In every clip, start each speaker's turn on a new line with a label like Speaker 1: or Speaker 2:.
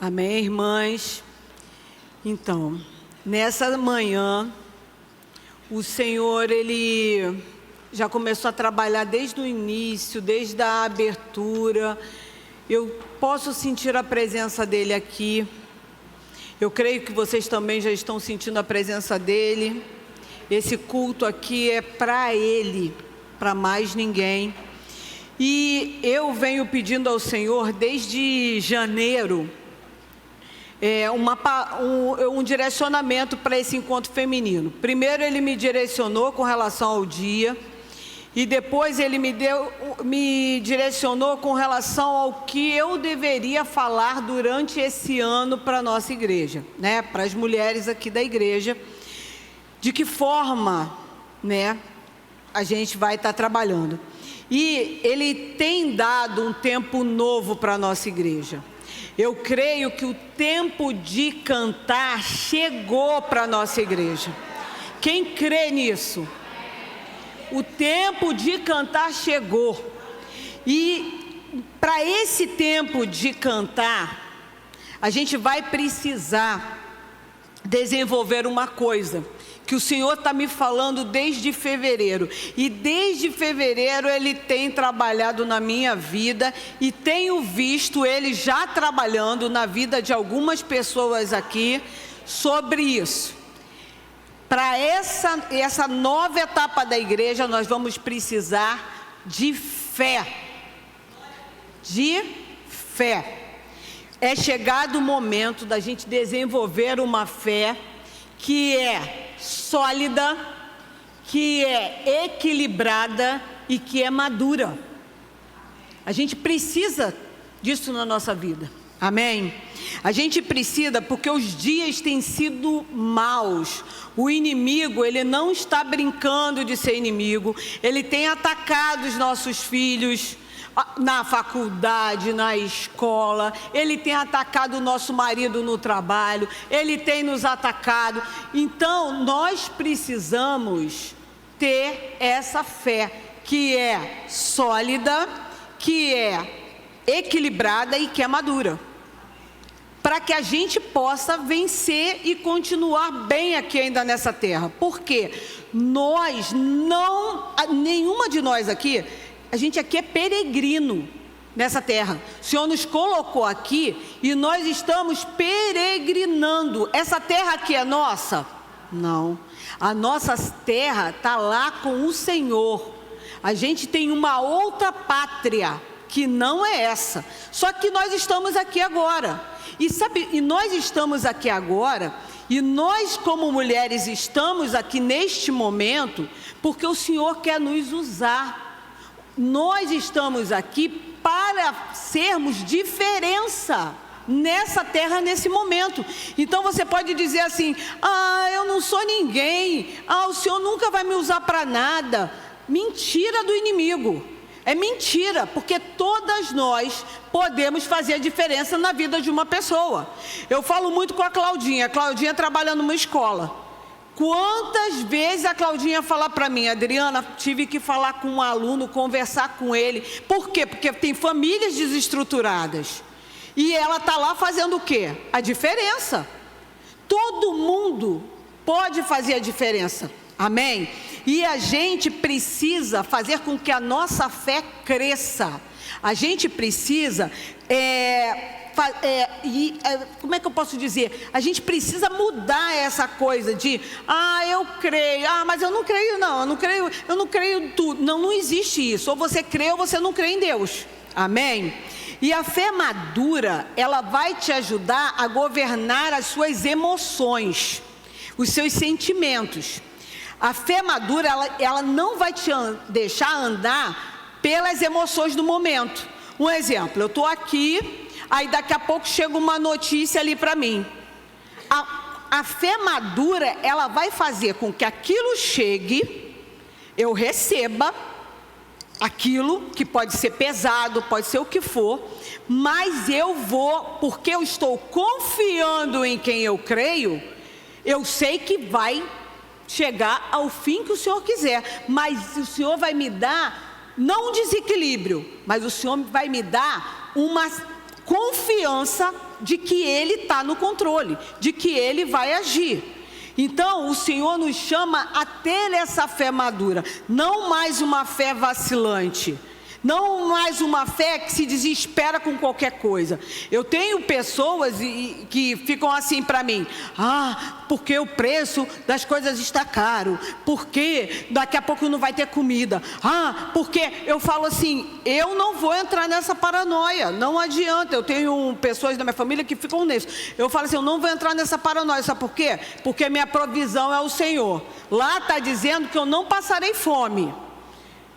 Speaker 1: Amém, irmãs? Então, nessa manhã, o Senhor, Ele já começou a trabalhar desde o início, desde a abertura. Eu posso sentir a presença dEle aqui. Eu creio que vocês também já estão sentindo a presença dEle. Esse culto aqui é para Ele, para mais ninguém. E eu venho pedindo ao Senhor desde janeiro um direcionamento para esse encontro feminino. Primeiro Ele me direcionou com relação ao dia, e depois Ele me direcionou com relação ao que eu deveria falar durante esse ano para a nossa igreja, né? Para as mulheres aqui da igreja, de que forma, né, a gente vai estar trabalhando. E Ele tem dado um tempo novo para a nossa igreja. Eu creio que o tempo de cantar chegou para a nossa igreja. Quem crê nisso? O tempo de cantar chegou. E para esse tempo de cantar, a gente vai precisar desenvolver uma coisa que o Senhor está me falando desde fevereiro. E desde fevereiro Ele tem trabalhado na minha vida, e tenho visto Ele já trabalhando na vida de algumas pessoas aqui sobre isso. Para essa nova etapa da igreja, nós vamos precisar de fé. De fé. É chegado o momento da gente desenvolver uma fé que é sólida, que é equilibrada e que é madura. A gente precisa disso na nossa vida. Amém? A gente precisa, porque os dias têm sido maus. O inimigo, ele não está brincando de ser inimigo. Ele tem atacado os nossos filhos na faculdade, na escola. Ele tem atacado o nosso marido no trabalho. Ele tem nos atacado. Então, nós precisamos ter essa fé que é sólida, que é equilibrada e que é madura, para que a gente possa vencer e continuar bem aqui ainda nessa terra. Porque nós não, nenhuma de nós aqui, a gente aqui é peregrino nessa terra. O Senhor nos colocou aqui e nós estamos peregrinando. Essa terra aqui é nossa? Não. A nossa terra está lá com o Senhor. A gente tem uma outra pátria que não é essa. Só que nós estamos aqui agora. E nós estamos aqui agora, e nós como mulheres estamos aqui neste momento, porque o Senhor quer nos usar. Nós estamos aqui para sermos diferença nessa terra, nesse momento. Então você pode dizer assim: eu não sou ninguém, o Senhor nunca vai me usar para nada. Mentira do inimigo. É mentira, porque todas nós podemos fazer a diferença na vida de uma pessoa. Eu falo muito com a Claudinha trabalha numa escola. Quantas vezes a Claudinha fala para mim: Adriana, tive que falar com um aluno, conversar com ele. Por quê? Porque tem famílias desestruturadas. E ela está lá fazendo o quê? A diferença. Todo mundo pode fazer a diferença. Amém? E a gente precisa fazer com que a nossa fé cresça. A gente precisa, como é que eu posso dizer? A gente precisa mudar essa coisa de, eu creio, mas eu não creio não, eu não creio em tudo. Não existe isso. Ou você crê ou você não crê em Deus. Amém? E a fé madura, ela vai te ajudar a governar as suas emoções, os seus sentimentos. A fé madura, ela não vai te deixar andar pelas emoções do momento. Um exemplo, eu estou aqui, aí daqui a pouco chega uma notícia ali para mim. A fé madura, ela vai fazer com que aquilo chegue, eu receba aquilo, que pode ser pesado, pode ser o que for, mas eu vou, porque eu estou confiando em quem eu creio, eu sei que vai chegar ao fim que o Senhor quiser, mas o Senhor vai me dar, não um desequilíbrio, mas o Senhor vai me dar uma confiança de que Ele está no controle, de que Ele vai agir. Então, o Senhor nos chama a ter essa fé madura, não mais uma fé vacilante, não mais uma fé que se desespera com qualquer coisa. Eu tenho pessoas que ficam assim para mim: porque o preço das coisas está caro, porque daqui a pouco não vai ter comida, porque eu falo assim, eu não vou entrar nessa paranoia, não adianta. Eu tenho pessoas da minha família que ficam nisso. Eu falo assim, eu não vou entrar nessa paranoia, sabe por quê? Porque minha provisão é o Senhor. Lá está dizendo que eu não passarei fome.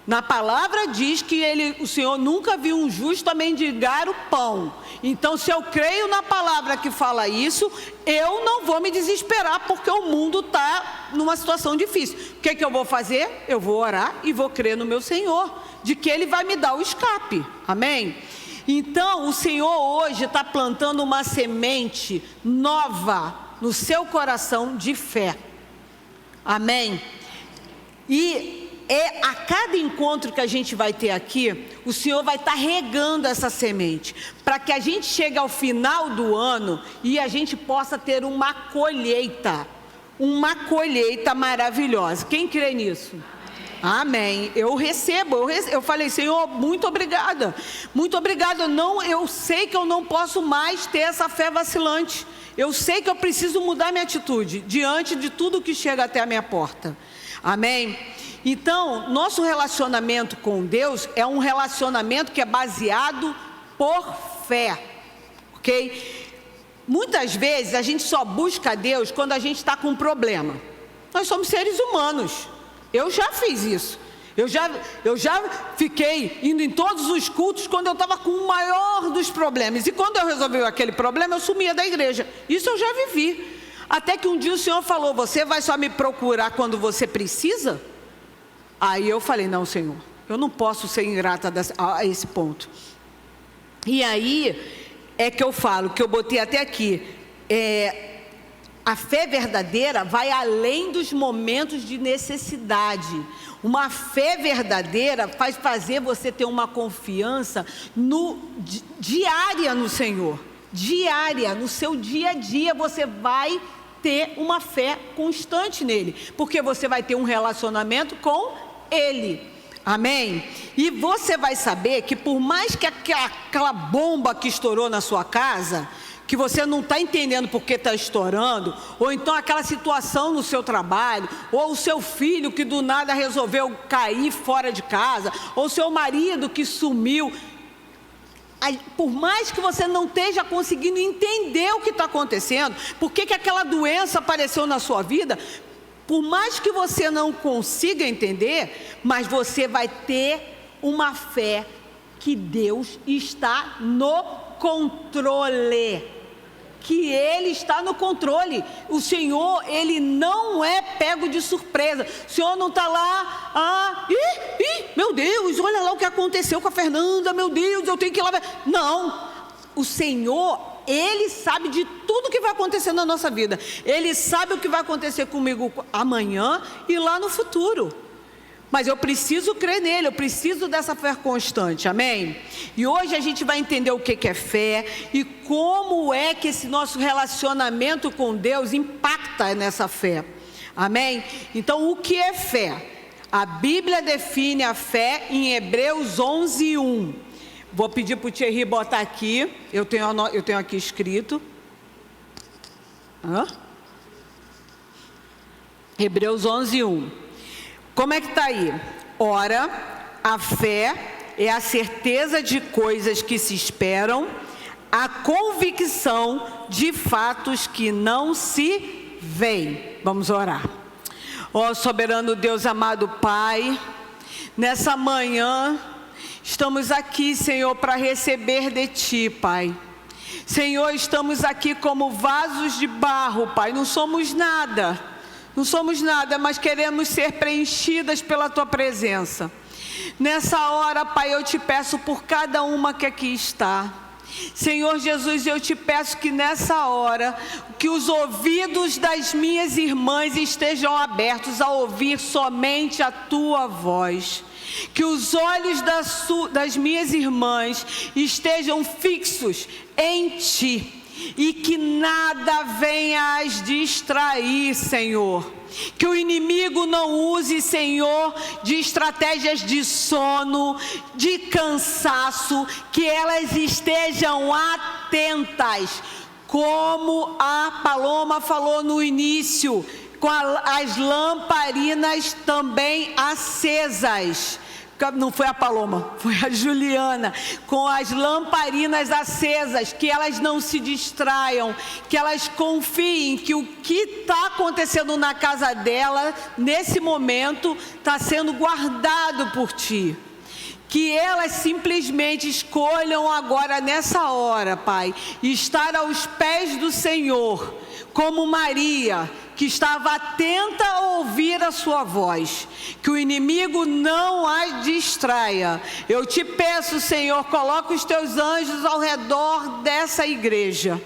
Speaker 1: Na palavra diz que o Senhor nunca viu um justo mendigar o pão. Então, se eu creio na palavra que fala isso, eu não vou me desesperar, porque o mundo está numa situação difícil. O que eu vou fazer? Eu vou orar e vou crer no meu Senhor, de que Ele vai me dar o escape. Amém? Então, o Senhor hoje está plantando uma semente nova no seu coração de fé. Amém? E a cada encontro que a gente vai ter aqui, o Senhor vai estar regando essa semente, para que a gente chegue ao final do ano e a gente possa ter uma colheita maravilhosa. Quem crê nisso? Amém. Eu recebo. Eu falei, Senhor, muito obrigada. Muito obrigada. Eu sei que eu não posso mais ter essa fé vacilante. Eu sei que eu preciso mudar minha atitude diante de tudo que chega até a minha porta. Amém? Então, nosso relacionamento com Deus é um relacionamento que é baseado por fé, ok? Muitas vezes a gente só busca Deus quando a gente está com um problema. Nós somos seres humanos. Eu já fiz isso. Eu já fiquei indo em todos os cultos quando eu estava com o maior dos problemas. E quando eu resolvi aquele problema, eu sumia da igreja. Isso eu já vivi. Até que um dia o Senhor falou, você vai só me procurar quando você precisa? Aí eu falei, não, Senhor, eu não posso ser ingrata a esse ponto. E aí é que eu falo, que eu botei até aqui, a fé verdadeira vai além dos momentos de necessidade. Uma fé verdadeira faz fazer você ter uma confiança diária no Senhor. Diária, no seu dia a dia você vai ter uma fé constante nele, porque você vai ter um relacionamento com Ele. Amém? E você vai saber que por mais que aquela bomba que estourou na sua casa, que você não está entendendo por que está estourando, ou então aquela situação no seu trabalho, ou o seu filho que do nada resolveu cair fora de casa, ou seu marido que sumiu, por mais que você não esteja conseguindo entender o que está acontecendo, por que aquela doença apareceu na sua vida, por mais que você não consiga entender, mas você vai ter uma fé que Deus está no controle. Que Ele está no controle. O Senhor, Ele não é pego de surpresa. O Senhor não está lá, meu Deus, olha lá o que aconteceu com a Fernanda, meu Deus, eu tenho que ir lá. Não, o Senhor, Ele sabe de tudo que vai acontecer na nossa vida. Ele sabe o que vai acontecer comigo amanhã e lá no futuro. Mas eu preciso crer nele, eu preciso dessa fé constante, amém? E hoje a gente vai entender o que é fé e como é que esse nosso relacionamento com Deus impacta nessa fé, amém? Então, o que é fé? A Bíblia define a fé em Hebreus 11:1. Vou pedir para o Thierry botar aqui, eu tenho aqui escrito. Hebreus 11:1. Como é que está aí? Ora, a fé é a certeza de coisas que se esperam, a convicção de fatos que não se veem. Vamos orar. Ó soberano Deus, amado Pai, nessa manhã estamos aqui, Senhor, para receber de Ti, Pai. Senhor, estamos aqui como vasos de barro, Pai, não somos nada. Não somos nada, mas queremos ser preenchidas pela Tua presença. Nessa hora, Pai, eu te peço por cada uma que aqui está. Senhor Jesus, eu te peço que nessa hora, que os ouvidos das minhas irmãs estejam abertos a ouvir somente a Tua voz. Que os olhos das minhas irmãs estejam fixos em Ti. e que nada venha as distrair, Senhor. Que o inimigo não use, Senhor, de estratégias de sono, de cansaço, que elas estejam atentas, como a Paloma falou no início, com as lamparinas também acesas. Não foi a Paloma, foi a Juliana, com as lamparinas acesas, que elas não se distraiam, que elas confiem que o que está acontecendo na casa dela, nesse momento, está sendo guardado por Ti. Que elas simplesmente escolham agora, nessa hora, Pai, estar aos pés do Senhor, como Maria, que estava atenta a ouvir a sua voz, que o inimigo não a distraia. Eu te peço, Senhor, coloca os teus anjos ao redor dessa igreja,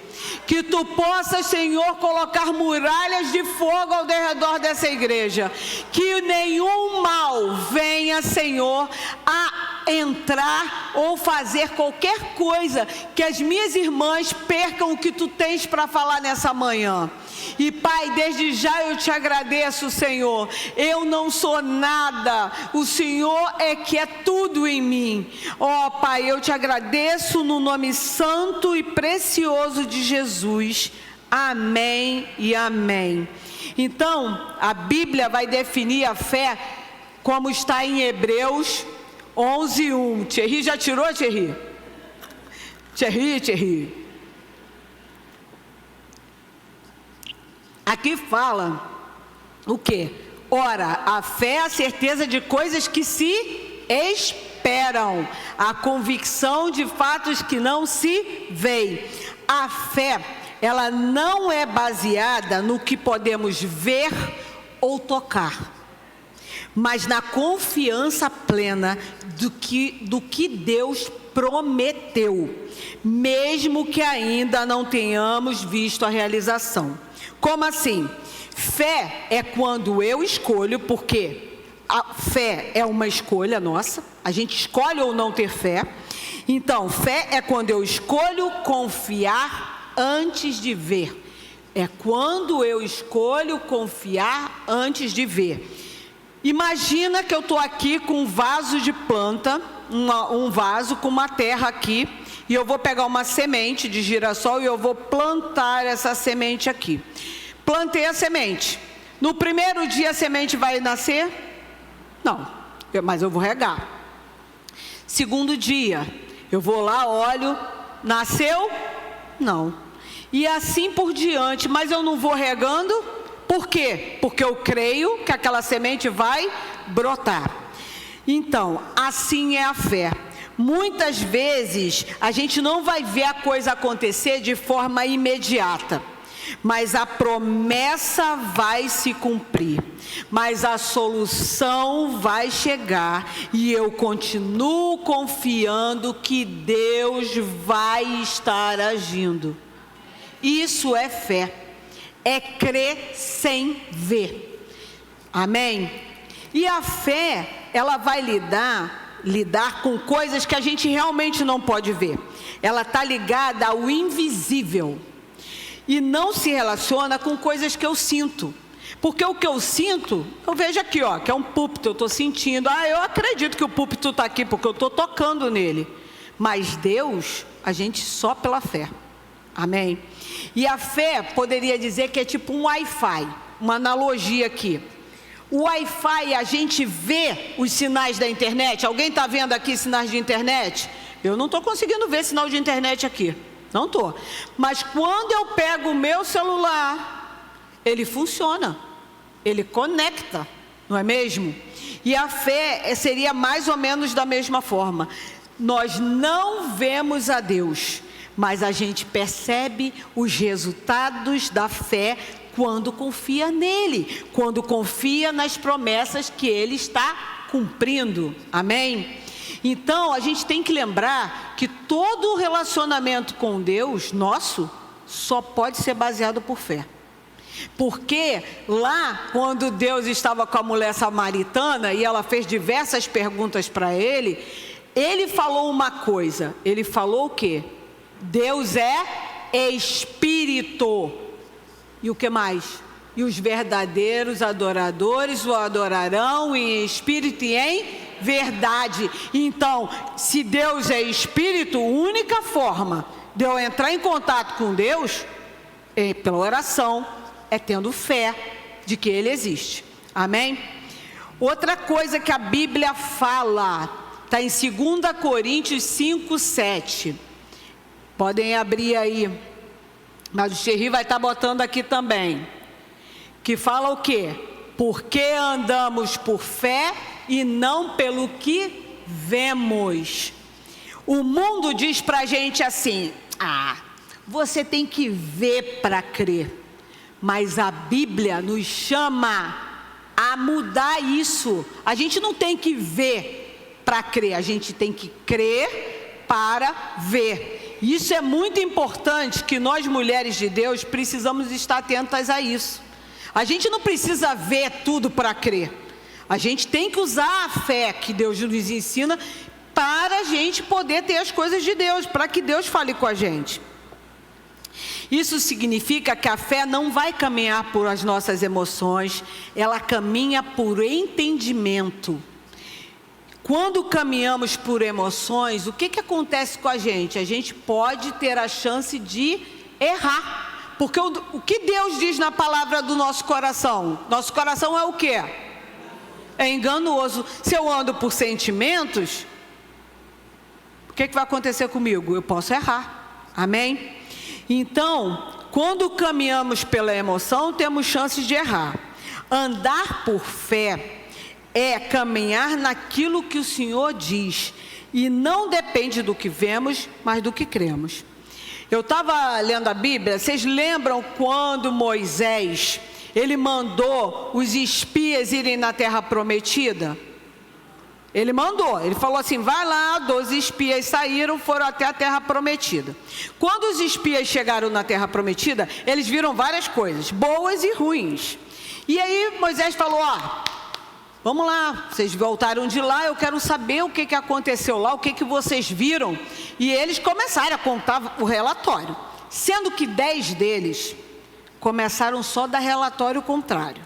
Speaker 1: que tu possas, Senhor, colocar muralhas de fogo ao redor dessa igreja, que nenhum mal venha, Senhor, a entrar ou fazer qualquer coisa, que as minhas irmãs percam o que tu tens para falar nessa manhã. E Pai, desde já eu te agradeço, Senhor. Eu não sou nada, o Senhor é que é tudo em mim. Ó Pai, eu te agradeço no nome santo e precioso de Jesus. Amém e amém. Então, a Bíblia vai definir a fé como está em Hebreus 11:1. Thierry já tirou, Thierry? Thierry. Aqui fala o quê? Ora, a fé é a certeza de coisas que se esperam, a convicção de fatos que não se veem. A fé, ela não é baseada no que podemos ver ou tocar, mas na confiança plena do que Deus prometeu, mesmo que ainda não tenhamos visto a realização. Como assim? Fé é quando eu escolho, porque a fé é uma escolha nossa, a gente escolhe ou não ter fé. Então, fé é quando eu escolho confiar antes de ver. É quando eu escolho confiar antes de ver. Imagina que eu estou aqui com um vaso de planta, um vaso com uma terra aqui, e eu vou pegar uma semente de girassol e eu vou plantar essa semente aqui. Plantei a semente. No primeiro dia a semente vai nascer? Não, mas eu vou regar. Segundo dia, eu vou lá, olho, nasceu? Não. E assim por diante, mas eu não vou regando? Por quê? Porque eu creio que aquela semente vai brotar. Então, assim é a fé. Muitas vezes a gente não vai ver a coisa acontecer de forma imediata, mas a promessa vai se cumprir, mas a solução vai chegar, e eu continuo confiando que Deus vai estar agindo. Isso é fé, é crer sem ver. Amém? E a fé, ela vai lidar com coisas que a gente realmente não pode ver. Ela está ligada ao invisível e não se relaciona com coisas que eu sinto, porque o que eu sinto, eu vejo aqui, ó, que é um púlpito, eu estou sentindo, eu acredito que o púlpito está aqui porque eu estou tocando nele, mas Deus, a gente só pela fé. Amém? E a fé, poderia dizer que é tipo um Wi-Fi, uma analogia aqui. O Wi-Fi, a gente vê os sinais da internet. Alguém está vendo aqui sinais de internet? Eu não estou conseguindo ver sinal de internet aqui. Não estou. Mas quando eu pego o meu celular, ele funciona. Ele conecta, não é mesmo? E a fé seria mais ou menos da mesma forma. Nós não vemos a Deus, mas a gente percebe os resultados da fé quando confia nele, quando confia nas promessas que ele está cumprindo. Amém? Então, a gente tem que lembrar que todo o relacionamento com Deus, nosso, só pode ser baseado por fé. Porque lá, quando Deus estava com a mulher samaritana e ela fez diversas perguntas para ele falou uma coisa. Ele falou o quê? Deus é espírito. E o que mais? E os verdadeiros adoradores o adorarão em espírito e em verdade. Então, se Deus é espírito, a única forma de eu entrar em contato com Deus é pela oração, é tendo fé de que Ele existe. Amém? Outra coisa que a Bíblia fala, está em 2 Coríntios 5:7. Podem abrir aí, mas o Xerri vai estar botando aqui também. Que fala o quê? Porque andamos por fé e não pelo que vemos. O mundo diz pra gente assim: você tem que ver para crer. Mas a Bíblia nos chama a mudar isso. A gente não tem que ver para crer, a gente tem que crer para ver. Isso é muito importante, que nós mulheres de Deus precisamos estar atentas a isso. A gente não precisa ver tudo para crer. A gente tem que usar a fé que Deus nos ensina para a gente poder ter as coisas de Deus, para que Deus fale com a gente. Isso significa que a fé não vai caminhar por as nossas emoções, ela caminha por entendimento. Quando caminhamos por emoções, o que acontece com a gente? A gente pode ter a chance de errar. Porque o que Deus diz na palavra do nosso coração? Nosso coração é o quê? É enganoso. Se eu ando por sentimentos, o que vai acontecer comigo? Eu posso errar. Amém? Então, quando caminhamos pela emoção, temos chances de errar. Andar por fé é caminhar naquilo que o Senhor diz. E não depende do que vemos, mas do que cremos. Eu estava lendo a Bíblia, vocês lembram quando Moisés, ele mandou os espias irem na terra prometida? Ele mandou, ele falou assim: vai lá, 12 espias saíram, foram até a terra prometida. Quando os espias chegaram na terra prometida, eles viram várias coisas, boas e ruins. E aí Moisés falou: vamos lá, vocês voltaram de lá, eu quero saber o que aconteceu lá, o que vocês viram. E eles começaram a contar o relatório, sendo que 10 deles começaram só a dar relatório contrário.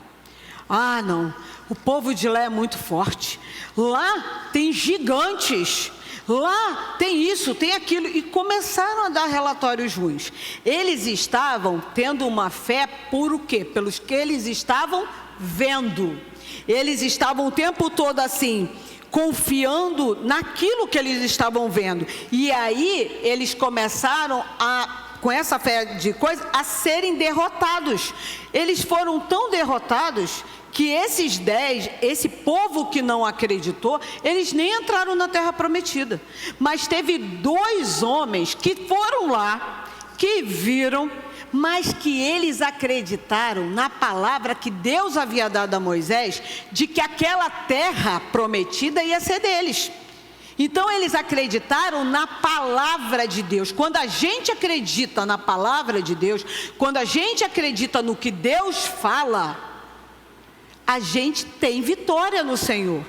Speaker 1: Não, o povo de lá é muito forte, lá tem gigantes, lá tem isso, tem aquilo, e começaram a dar relatórios ruins. Eles estavam tendo uma fé por o quê? Pelos que eles estavam vendo. Eles estavam o tempo todo assim, confiando naquilo que eles estavam vendo. E aí eles começaram com essa fé de coisa, a serem derrotados. Eles foram tão derrotados que esses 10, esse povo que não acreditou, eles nem entraram na terra prometida. Mas teve 2 homens que foram lá, que viram, mas que eles acreditaram na palavra que Deus havia dado a Moisés, de que aquela terra prometida ia ser deles. Então eles acreditaram na palavra de Deus. Quando a gente acredita na palavra de Deus, quando a gente acredita no que Deus fala, a gente tem vitória no Senhor.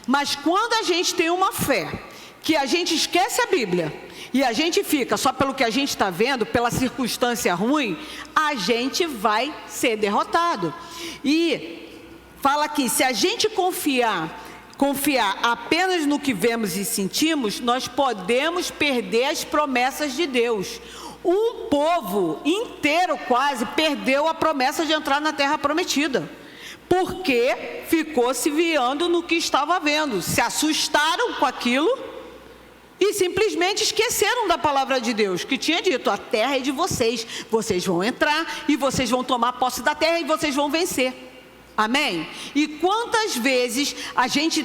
Speaker 1: Mas quando a gente tem uma fé, que a gente esquece a Bíblia, e a gente fica só pelo que a gente está vendo, pela circunstância ruim, a gente vai ser derrotado. E fala aqui, se a gente confiar apenas no que vemos e sentimos, nós podemos perder as promessas de Deus. Um povo inteiro quase perdeu a promessa de entrar na terra prometida, porque ficou se viando no que estava vendo, se assustaram com aquilo e simplesmente esqueceram da palavra de Deus, que tinha dito: a terra é de vocês, vocês vão entrar e vocês vão tomar posse da terra e vocês vão vencer. Amém? E quantas vezes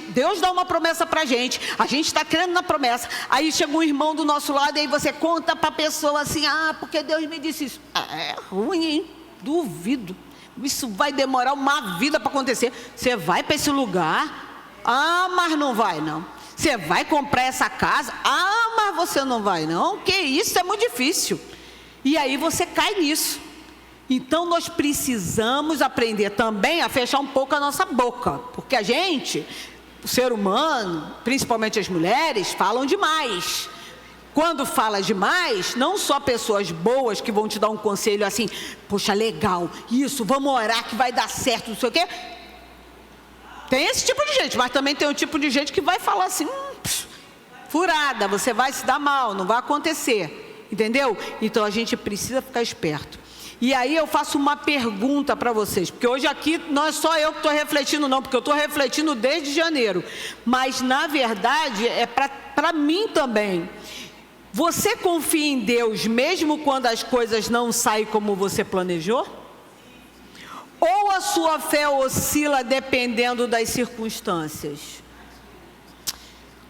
Speaker 1: Deus dá uma promessa pra gente, a gente está crendo na promessa, aí chega um irmão do nosso lado e aí você conta para a pessoa assim: porque Deus me disse isso. É ruim, hein? Duvido, isso vai demorar uma vida para acontecer. Você vai para esse lugar? Mas não vai não. Você vai comprar essa casa? Mas você não vai não. Que isso, é muito difícil. E aí você cai nisso. Então nós precisamos aprender também a fechar um pouco a nossa boca, porque a gente, o ser humano, principalmente as mulheres, falam demais. Quando fala demais, não só pessoas boas que vão te dar um conselho assim, poxa, legal, isso, vamos orar que vai dar certo, não sei o quê. Tem esse tipo de gente, mas também tem um tipo de gente que vai falar assim, furada, você vai se dar mal, não vai acontecer, entendeu? Então a gente precisa ficar esperto. E aí eu faço uma pergunta para vocês, porque hoje aqui não é só eu que estou refletindo não, porque eu estou refletindo desde janeiro, mas na verdade é para mim também. Você confia em Deus mesmo quando as coisas não saem como você planejou? Ou a sua fé oscila dependendo das circunstâncias?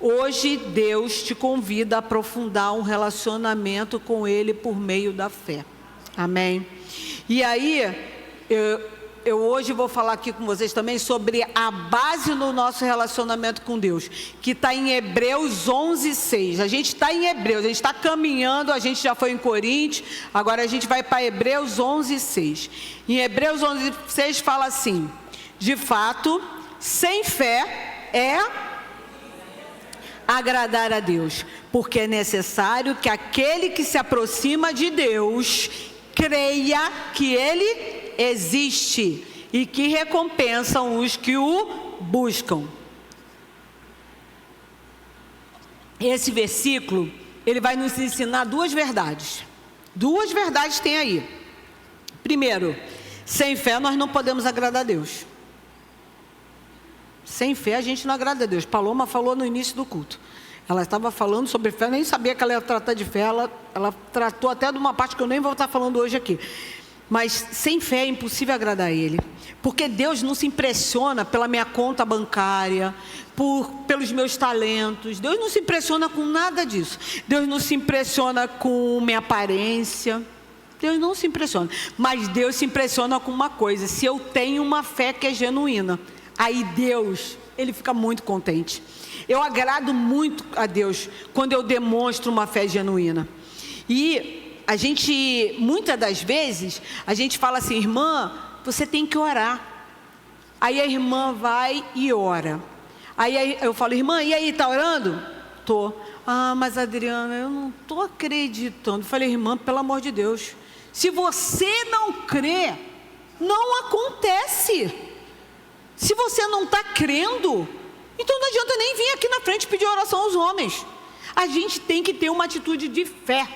Speaker 1: Hoje Deus te convida a aprofundar um relacionamento com Ele por meio da fé. Amém? E aí, eu hoje vou falar aqui com vocês também sobre a base do nosso relacionamento com Deus, que está em Hebreus 11:6. A gente está em Hebreus, a gente está caminhando, a gente já foi em Coríntios, agora a gente vai para Hebreus 11:6. Em Hebreus 11:6 fala assim: de fato, sem fé é agradar a Deus, porque é necessário que aquele que se aproxima de Deus creia que Ele existe e que recompensam os que o buscam. Esse versículo, ele vai nos ensinar duas verdades. Duas verdades tem aí. Primeiro, sem fé nós não podemos agradar a Deus. Sem fé a gente não agrada a Deus. Paloma falou no início do culto. Ela estava falando sobre fé, eu nem sabia que ela ia tratar de fé, ela tratou até de uma parte que eu nem vou estar falando hoje aqui. Mas sem fé é impossível agradar a Ele, porque Deus não se impressiona pela minha conta bancária, pelos meus talentos. Deus não se impressiona com nada disso. Deus não se impressiona com minha aparência. Deus não se impressiona. Mas Deus se impressiona com uma coisa: se eu tenho uma fé que é genuína, aí Deus, Ele fica muito contente. Eu agrado muito a Deus quando eu demonstro uma fé genuína. E a gente, muitas das vezes, a gente fala assim: irmã, você tem que orar. Aí a irmã vai e ora. Aí eu falo: irmã, e aí, está orando? Tô. Ah, mas Adriana, eu não estou acreditando. Eu falei: irmã, pelo amor de Deus, se você não crê, não acontece. Se você não está crendo, então não adianta nem vir aqui na frente pedir oração aos homens. A gente tem que ter uma atitude de fé.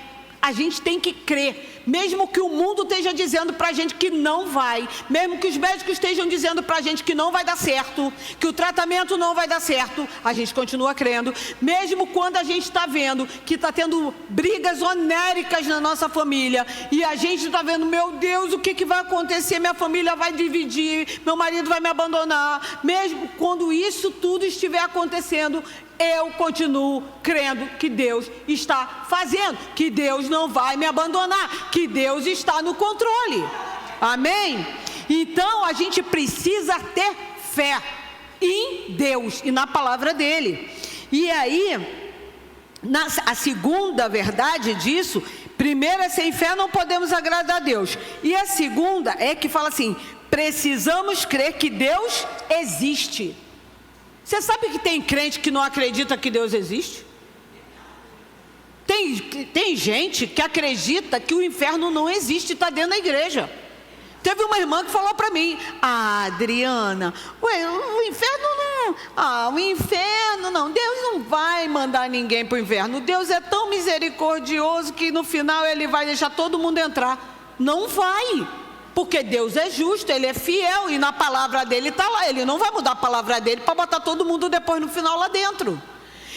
Speaker 1: A gente tem que crer, mesmo que o mundo esteja dizendo para a gente que não vai, mesmo que os médicos estejam dizendo para a gente que não vai dar certo, que o tratamento não vai dar certo, a gente continua crendo, mesmo quando a gente está vendo que está tendo brigas onéricas na nossa família, e a gente está vendo: meu Deus, o que vai acontecer? Minha família vai dividir, meu marido vai me abandonar. Mesmo quando isso tudo estiver acontecendo, eu continuo crendo que Deus está fazendo, que Deus não vai me abandonar, que Deus está no controle. Amém? Então a gente precisa ter fé em Deus e na palavra dele. E aí, a segunda verdade disso, primeiro é: sem fé não podemos agradar a Deus. E a segunda é que fala assim: precisamos crer que Deus existe. Você sabe que tem crente que não acredita que Deus existe? Tem gente que acredita que o inferno não existe e está dentro da igreja. Teve uma irmã que falou para mim: ah, Adriana, o inferno não... o inferno não, Deus não vai mandar ninguém para o inferno. Deus é tão misericordioso que no final Ele vai deixar todo mundo entrar. Não vai. Porque Deus é justo, Ele é fiel, e na palavra dele está lá. Ele não vai mudar a palavra dele para botar todo mundo depois no final lá dentro.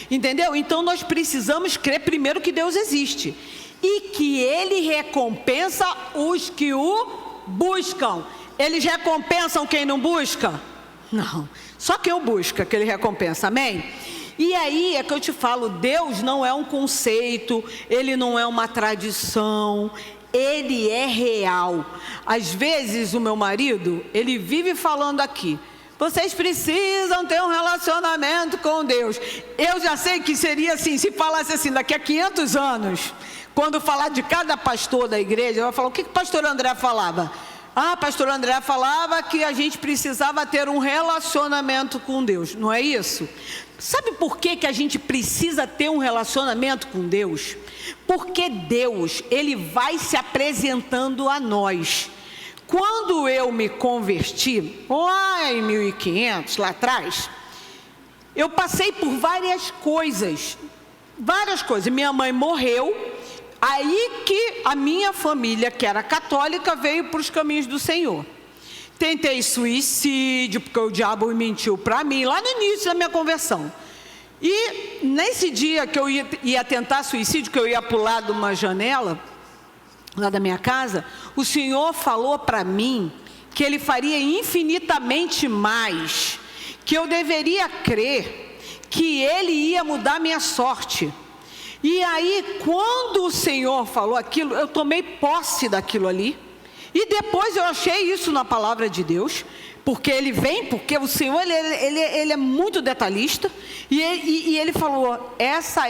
Speaker 1: Entendeu? Então nós precisamos crer primeiro que Deus existe e que Ele recompensa os que o buscam. Eles recompensam quem não busca? Não, só quem o busca que Ele recompensa, amém? E aí é que eu te falo: Deus não é um conceito, Ele não é uma tradição, Ele é real. Às vezes o meu marido, ele vive falando aqui: vocês precisam ter um relacionamento com Deus. Eu já sei que seria assim, se falasse assim daqui a 500 anos, quando falar de cada pastor da igreja, eu vou falar: o que o pastor André falava? A pastora André falava que a gente precisava ter um relacionamento com Deus, não é isso? Sabe por que a gente precisa ter um relacionamento com Deus? Porque Deus, Ele vai se apresentando a nós. Quando eu me converti, lá em 1500, lá atrás, eu passei por várias coisas. Minha mãe morreu. Aí que a minha família, que era católica, veio para os caminhos do Senhor. Tentei suicídio, porque o diabo mentiu para mim, lá no início da minha conversão. E nesse dia que eu ia tentar suicídio, que eu ia pular de uma janela, lá da minha casa, o Senhor falou para mim que Ele faria infinitamente mais, que eu deveria crer, que Ele ia mudar minha sorte. E aí, quando o Senhor falou aquilo, eu tomei posse daquilo ali. E depois eu achei isso na palavra de Deus. Porque porque o Senhor, ele é muito detalhista. E ele falou,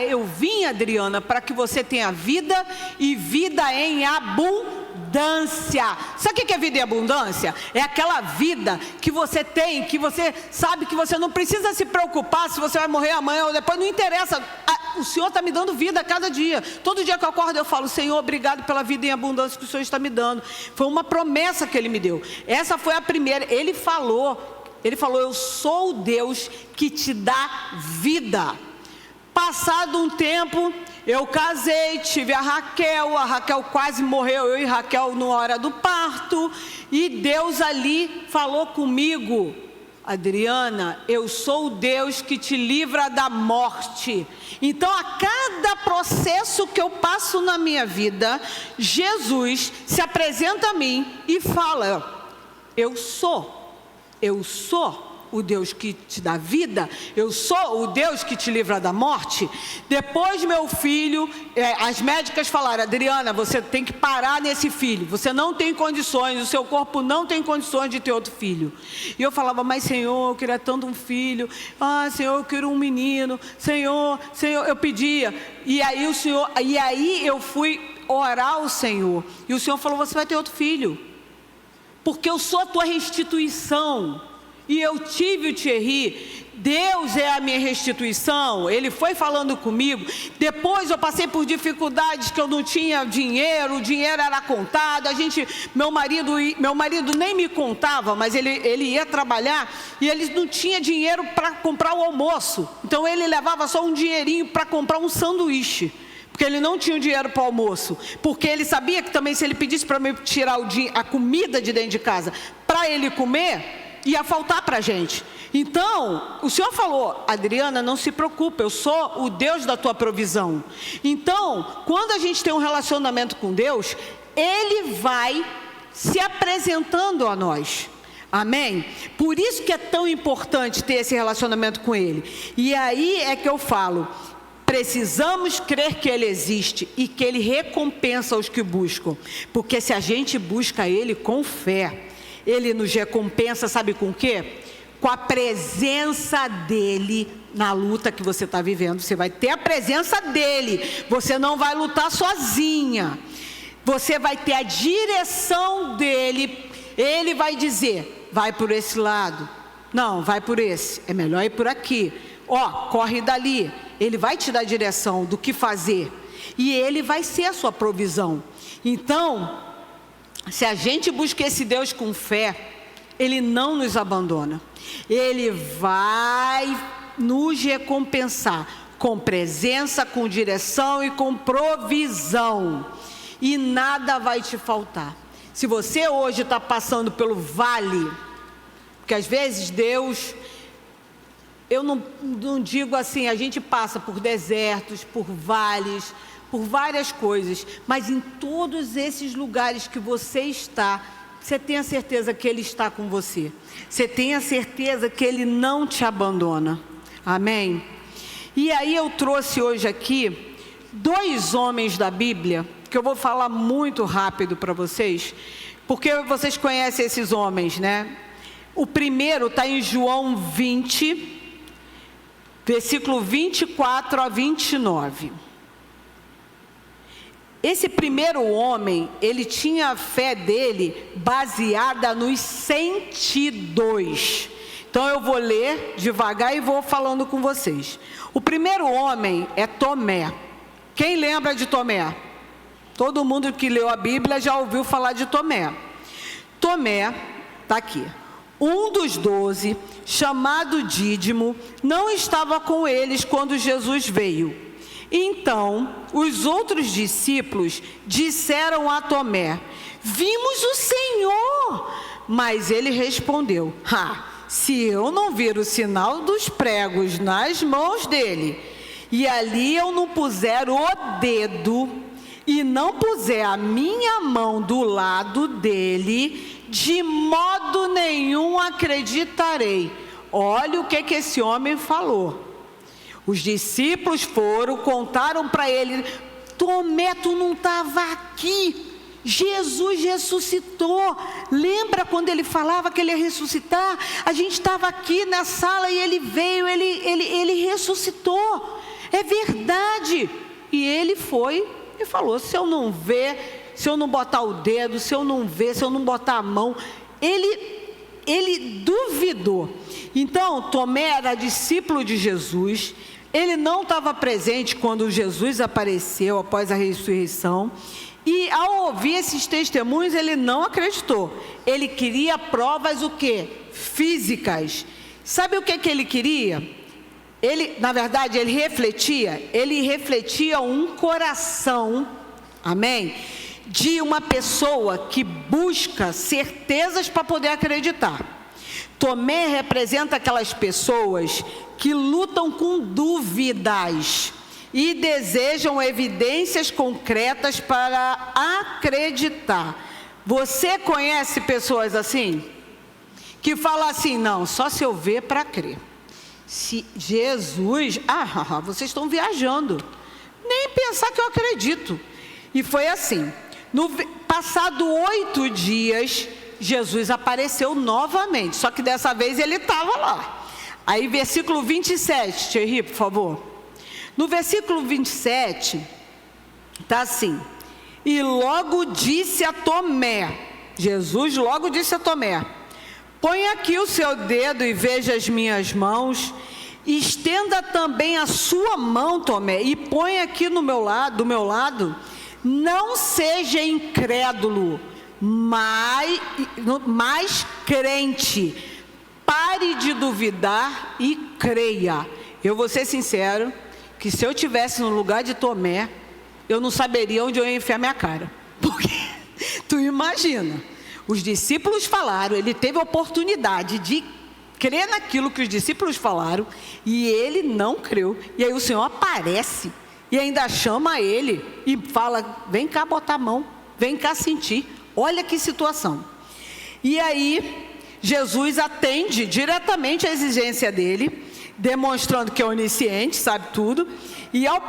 Speaker 1: eu vim, Adriana, para que você tenha vida e vida em abundância. Sabe o que é vida em abundância? É aquela vida que você tem, que você sabe que você não precisa se preocupar se você vai morrer amanhã ou depois, não interessa. O Senhor está me dando vida a cada dia. Todo dia que eu acordo eu falo, Senhor, obrigado pela vida em abundância que o Senhor está me dando. Foi uma promessa que Ele me deu. Essa foi a primeira. Ele falou, eu sou o Deus que te dá vida. Passado um tempo, eu casei, tive a Raquel quase morreu, eu e Raquel na hora do parto, e Deus ali falou comigo, Adriana, eu sou o Deus que te livra da morte. Então, a cada processo que eu passo na minha vida, Jesus se apresenta a mim e fala, eu sou o Deus que te dá vida, eu sou o Deus que te livra da morte. Depois, meu filho, as médicas falaram, Adriana, você tem que parar nesse filho, você não tem condições, o seu corpo não tem condições de ter outro filho. E eu falava, mas Senhor, eu queria tanto um filho, Senhor, eu quero um menino, Senhor, eu pedia, e aí eu fui orar ao Senhor, e o Senhor falou, você vai ter outro filho, porque eu sou a tua restituição. E eu tive o Thierry, Deus é a minha restituição. Ele foi falando comigo. Depois eu passei por dificuldades que eu não tinha dinheiro, o dinheiro era contado. Meu marido nem me contava, mas ele ia trabalhar e ele não tinha dinheiro para comprar o almoço. Então ele levava só um dinheirinho para comprar um sanduíche, porque ele não tinha dinheiro para o almoço, porque ele sabia que também se ele pedisse para me tirar a comida de dentro de casa para ele comer, ia faltar para a gente. Então, o Senhor falou, Adriana, não se preocupe, eu sou o Deus da tua provisão. Então, quando a gente tem um relacionamento com Deus, Ele vai se apresentando a nós. Amém? Por isso que é tão importante ter esse relacionamento com Ele. E aí é que eu falo, precisamos crer que Ele existe e que Ele recompensa os que buscam. Porque se a gente busca Ele com fé, Ele nos recompensa, sabe com o quê? Com a presença dEle na luta que você está vivendo. Você vai ter a presença dEle. Você não vai lutar sozinha. Você vai ter a direção dEle. Ele vai dizer, vai por esse lado. Não, vai por esse. É melhor ir por aqui. Corre dali. Ele vai te dar a direção do que fazer. E Ele vai ser a sua provisão. Então, se a gente busca esse Deus com fé, Ele não nos abandona. Ele vai nos recompensar com presença, com direção e com provisão. E nada vai te faltar. Se você hoje está passando pelo vale, porque às vezes Deus, eu não digo assim, a gente passa por desertos, por vales, por várias coisas, mas em todos esses lugares que você está, você tenha certeza que Ele está com você. Você tenha certeza que Ele não te abandona. Amém? E aí eu trouxe hoje aqui 2 homens da Bíblia, que eu vou falar muito rápido para vocês, porque vocês conhecem esses homens, né? O primeiro está em João 20, versículo 24 a 29. esse primeiro homem, ele tinha a fé dele baseada nos sentidos. Então eu vou ler devagar e vou falando com vocês. O primeiro homem é Tomé. Quem lembra de Tomé? Todo mundo que leu a Bíblia já ouviu falar de Tomé. Tomé, está aqui. Um dos 12, chamado Dídimo, não estava com eles quando Jesus veio. Então, os outros discípulos disseram a Tomé: vimos o Senhor. Mas ele respondeu: se eu não vir o sinal dos pregos nas mãos dele, e ali eu não puser o dedo, e não puser a minha mão do lado dele, de modo nenhum acreditarei. Olha o que esse homem falou. Os discípulos foram, contaram para ele: Tomé, tu não estava aqui, Jesus ressuscitou. Lembra quando ele falava que ele ia ressuscitar? A gente estava aqui na sala e ele veio, ele ressuscitou, é verdade. E ele foi e falou: se eu não ver, se eu não botar o dedo, se eu não ver, se eu não botar a mão, ele duvidou. Então Tomé era discípulo de Jesus. Ele não estava presente quando Jesus apareceu após a ressurreição. E ao ouvir esses testemunhos, ele não acreditou. Ele queria provas o quê? Físicas. Sabe o que ele queria? Na verdade, ele refletia um coração, amém? De uma pessoa que busca certezas para poder acreditar. Tomé representa aquelas pessoas que lutam com dúvidas e desejam evidências concretas para acreditar. Você conhece pessoas assim? Que falam assim: não, só se eu ver para crer. Se Jesus, vocês estão viajando, nem pensar que eu acredito. E foi assim, passado 8 dias, Jesus apareceu novamente, só que dessa vez ele estava lá. Aí versículo 27, Thierry, por favor. No versículo 27, está assim: e logo disse a Tomé, Jesus logo disse a Tomé: põe aqui o seu dedo e veja as minhas mãos, estenda também a sua mão, Tomé, e põe aqui do meu lado, não seja incrédulo, mas crente. Pare de duvidar e creia. Eu vou ser sincero, que se eu estivesse no lugar de Tomé, eu não saberia onde eu ia enfiar minha cara. Porque, tu imagina, os discípulos falaram, ele teve a oportunidade de crer naquilo que os discípulos falaram, e ele não creu. E aí o Senhor aparece, e ainda chama ele, e fala: vem cá botar a mão, vem cá sentir. Olha que situação. E aí Jesus atende diretamente a exigência dele, demonstrando que é onisciente, sabe tudo. E ao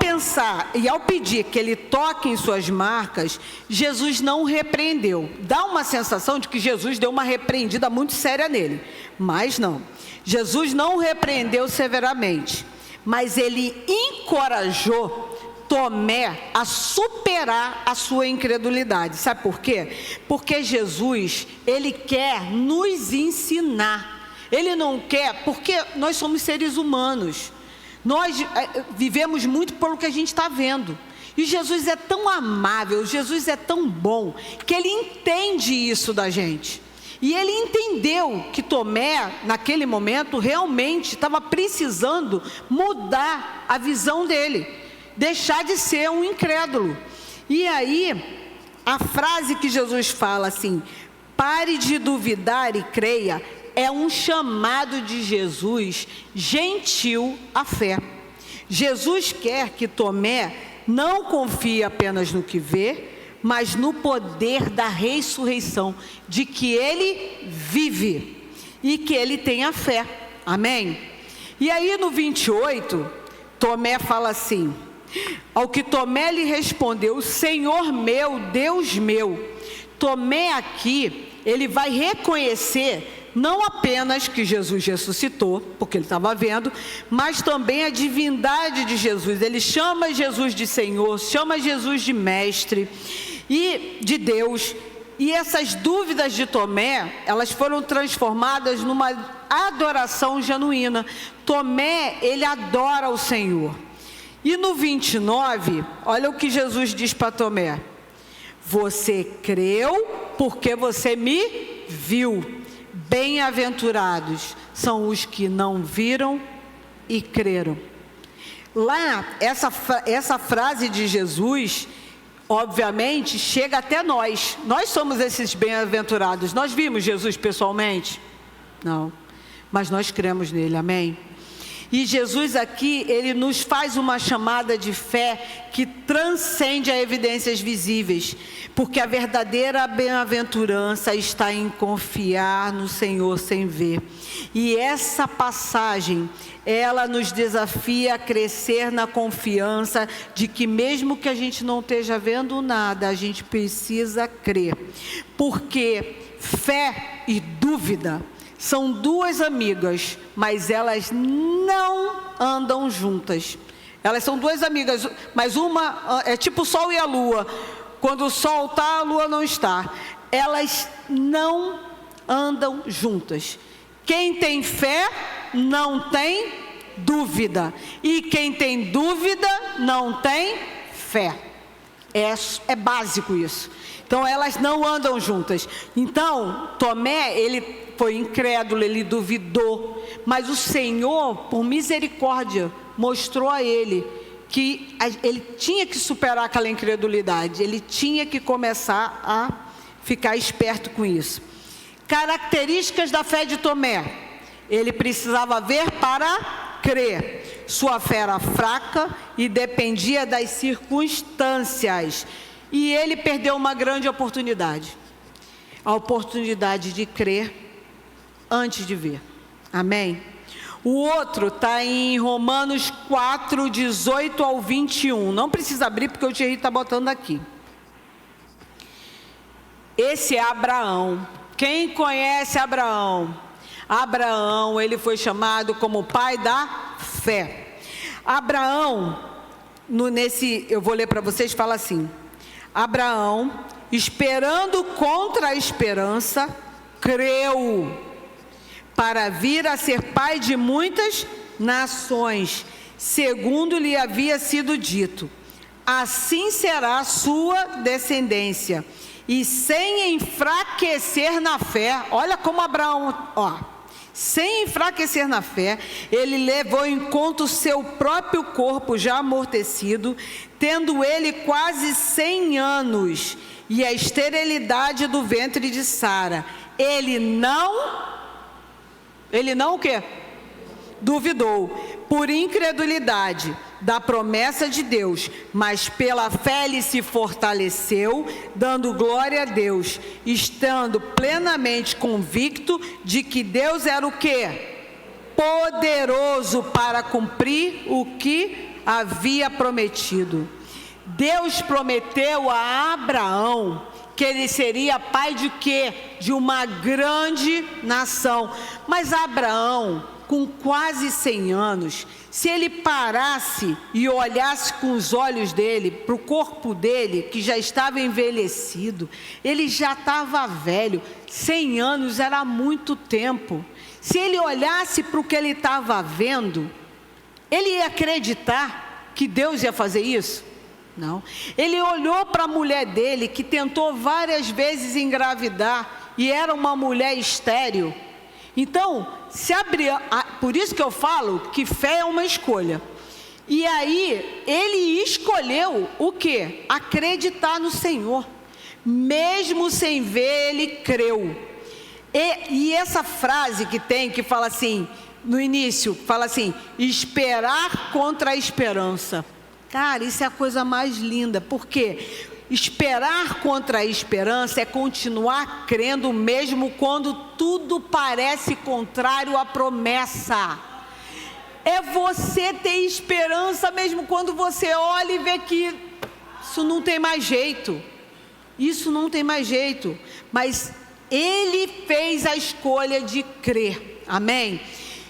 Speaker 1: pedir que ele toque em suas marcas, Jesus não repreendeu. Dá uma sensação de que Jesus deu uma repreendida muito séria nele, mas não. Jesus não repreendeu severamente, mas ele encorajou Tomé a superar a sua incredulidade. Sabe por quê? Porque Jesus, ele quer nos ensinar. Ele não quer, porque nós somos seres humanos. Nós vivemos muito pelo que a gente está vendo. E Jesus é tão amável, Jesus é tão bom, que ele entende isso da gente. E ele entendeu que Tomé, naquele momento, realmente estava precisando mudar a visão dele. Deixar de ser um incrédulo. E aí, a frase que Jesus fala assim: pare de duvidar e creia, é um chamado de Jesus gentil à fé. Jesus quer que Tomé não confie apenas no que vê, mas no poder da ressurreição, de que ele vive e que ele tenha fé. Amém? E aí no 28, Tomé fala assim: ao que Tomé lhe respondeu: Senhor meu, Deus meu. Tomé aqui, ele vai reconhecer não apenas que Jesus ressuscitou, porque ele estava vendo, mas também a divindade de Jesus. Ele chama Jesus de Senhor, chama Jesus de Mestre e de Deus. E essas dúvidas de Tomé, elas foram transformadas numa adoração genuína. Tomé, ele adora o Senhor. E no 29, olha o que Jesus diz para Tomé: você creu porque você me viu. Bem-aventurados são os que não viram e creram. Lá, essa frase de Jesus, obviamente, chega até nós. Nós somos esses bem-aventurados. Nós vimos Jesus pessoalmente? Não. Mas nós cremos nele, amém? E Jesus aqui, ele nos faz uma chamada de fé que transcende a evidências visíveis, porque a verdadeira bem-aventurança está em confiar no Senhor sem ver. E essa passagem, ela nos desafia a crescer na confiança de que mesmo que a gente não esteja vendo nada, a gente precisa crer, porque fé e dúvida são duas amigas, mas elas não andam juntas. Elas são duas amigas, mas uma é tipo o sol e a lua. Quando o sol está, a lua não está. Elas não andam juntas. Quem tem fé não tem dúvida. E quem tem dúvida não tem fé. É básico isso. Então elas não andam juntas. Então Tomé, ele foi incrédulo, ele duvidou, mas o Senhor, por misericórdia, mostrou a ele que ele tinha que superar aquela incredulidade, ele tinha que começar a ficar esperto com isso. Características da fé de Tomé: ele precisava ver para crer. Sua fé era fraca e dependia das circunstâncias, e ele perdeu uma grande oportunidade, a oportunidade de crer antes de ver, amém? O outro está em Romanos 4, 18 ao 21, não precisa abrir porque o Thierry está botando aqui. Esse é Abraão. Quem conhece Abraão? Abraão, ele foi chamado como pai da fé. Abraão, eu vou ler para vocês, fala assim: Abraão, esperando contra a esperança, creu para vir a ser pai de muitas nações, segundo lhe havia sido dito: assim será a sua descendência. E sem enfraquecer na fé, olha como Abraão, sem enfraquecer na fé, ele levou em conta o seu próprio corpo já amortecido, tendo ele quase 100 anos, e a esterilidade do ventre de Sara. Ele não o quê? Duvidou, por incredulidade da promessa de Deus, mas pela fé ele se fortaleceu, dando glória a Deus, estando plenamente convicto de que Deus era o quê? Poderoso para cumprir o que havia prometido. Deus prometeu a Abraão que ele seria pai de quê? De uma grande nação. Mas Abraão, com quase 100 anos, se ele parasse e olhasse com os olhos dele para o corpo dele, que já estava envelhecido, ele já estava velho, 100 anos era muito tempo. Se ele olhasse para o que ele estava vendo, ele ia acreditar que Deus ia fazer isso? Não. Ele olhou para a mulher dele, que tentou várias vezes engravidar, e era uma mulher estéril. Então, por isso que eu falo que fé é uma escolha. E aí, ele escolheu o quê? Acreditar no Senhor. Mesmo sem ver, ele creu. E essa frase que fala assim, no início, fala assim: esperar contra a esperança. Cara, isso é a coisa mais linda, porque esperar contra a esperança é continuar crendo mesmo quando tudo parece contrário à promessa. É você ter esperança mesmo quando você olha e vê que isso não tem mais jeito. Isso não tem mais jeito. Mas ele fez a escolha de crer, amém?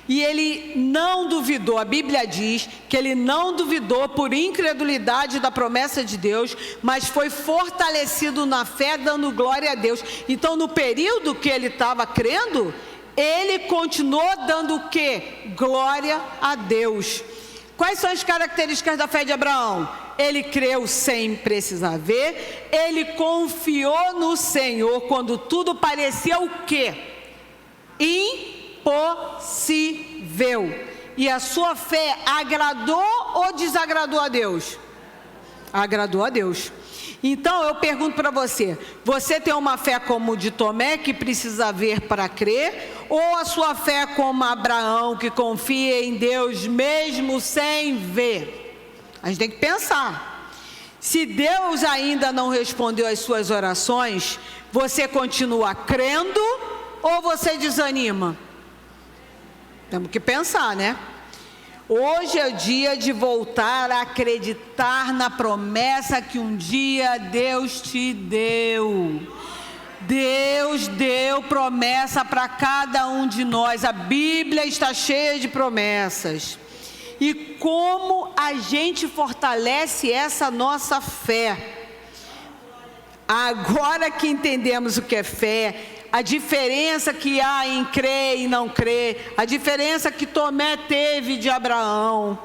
Speaker 1: E ele não duvidou, a Bíblia diz que ele não duvidou por incredulidade da promessa de Deus, mas foi fortalecido na fé, dando glória a Deus. Então, no período que ele estava crendo, ele continuou dando o quê? Glória a Deus. Quais são as características da fé de Abraão? Ele creu sem precisar ver, ele confiou no Senhor quando tudo parecia o quê? Impossível. E a sua fé agradou ou desagradou a Deus? Agradou a Deus. Então eu pergunto para você, você tem uma fé como de Tomé, que precisa ver para crer, ou a sua fé é como Abraão, que confia em Deus mesmo sem ver? A gente tem que pensar. Se Deus ainda não respondeu às suas orações, você continua crendo ou você desanima? Temos que pensar, né? Hoje é o dia de voltar a acreditar na promessa que um dia Deus te deu. Deus deu promessa para cada um de nós. A Bíblia está cheia de promessas. E como a gente fortalece essa nossa fé? Agora que entendemos o que é fé, a diferença que há em crer e não crer, a diferença que Tomé teve de Abraão,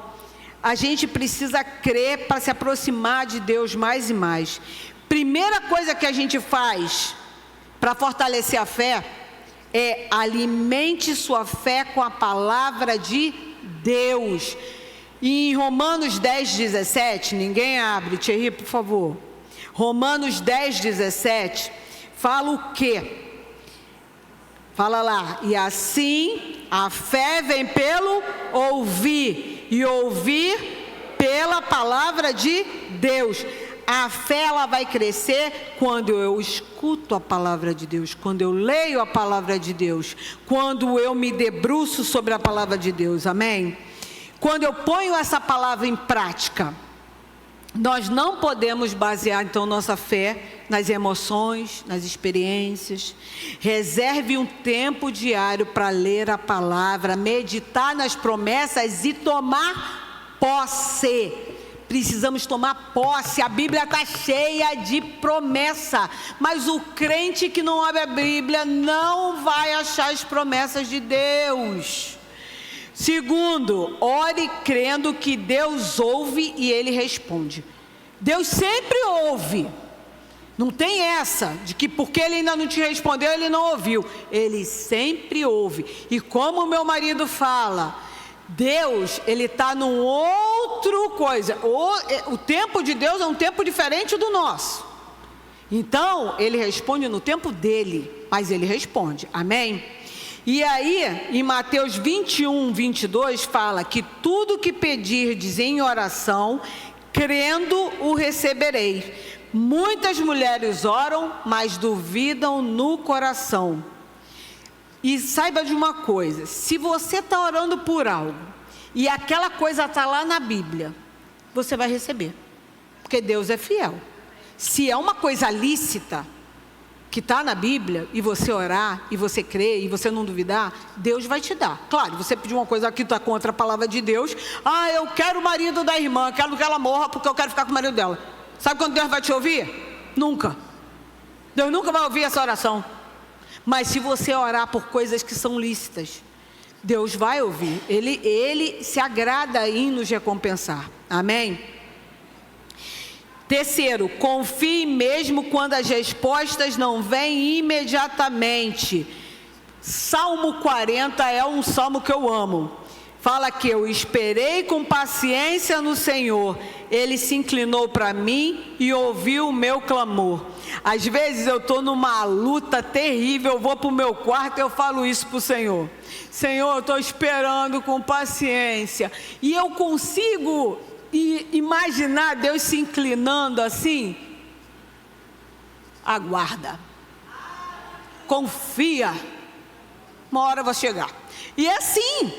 Speaker 1: a gente precisa crer para se aproximar de Deus mais e mais. Primeira coisa que a gente faz para fortalecer a fé é alimente sua fé com a palavra de Deus. E em Romanos 10:17, ninguém abre, Thierry, por favor. Romanos 10:17 fala o quê? Fala lá, e assim a fé vem pelo ouvir, e ouvir pela palavra de Deus. A fé, ela vai crescer quando eu escuto a palavra de Deus, quando eu leio a palavra de Deus, quando eu me debruço sobre a palavra de Deus, amém? Quando eu ponho essa palavra em prática. Nós não podemos basear então nossa fé nas emoções, nas experiências. Reserve um tempo diário para ler a palavra, meditar nas promessas e tomar posse. Precisamos tomar posse. A Bíblia está cheia de promessa, mas o crente que não abre a Bíblia não vai achar as promessas de Deus. Segundo, ore crendo que Deus ouve e Ele responde. Deus sempre ouve. Não tem essa de que porque Ele ainda não te respondeu, Ele não ouviu. Ele sempre ouve. E como o meu marido fala, Deus, Ele está num outro coisa. O tempo de Deus é um tempo diferente do nosso. Então, Ele responde no tempo dEle, mas Ele responde. Amém? E aí, em Mateus 21:22, fala que tudo que pedirdes em oração, crendo o recebereis. Muitas mulheres oram, mas duvidam no coração. E saiba de uma coisa, se você está orando por algo, e aquela coisa está lá na Bíblia, você vai receber, porque Deus é fiel. Se é uma coisa lícita, que está na Bíblia, e você orar, e você crer, e você não duvidar, Deus vai te dar. Claro, você pediu uma coisa que está contra a palavra de Deus. Eu quero o marido da irmã, quero que ela morra porque eu quero ficar com o marido dela. Sabe quando Deus vai te ouvir? Nunca. Deus nunca vai ouvir essa oração. Mas se você orar por coisas que são lícitas, Deus vai ouvir. Ele se agrada em nos recompensar. Amém? Terceiro, confie mesmo quando as respostas não vêm imediatamente. Salmo 40 é um salmo que eu amo. Fala que eu esperei com paciência no Senhor. Ele se inclinou para mim e ouviu o meu clamor. Às vezes eu estou numa luta terrível, eu vou para o meu quarto e eu falo isso para o Senhor. Senhor, eu estou esperando com paciência. E eu consigo imaginar Deus se inclinando assim. Aguarda. Confia. Uma hora vai chegar. E é assim.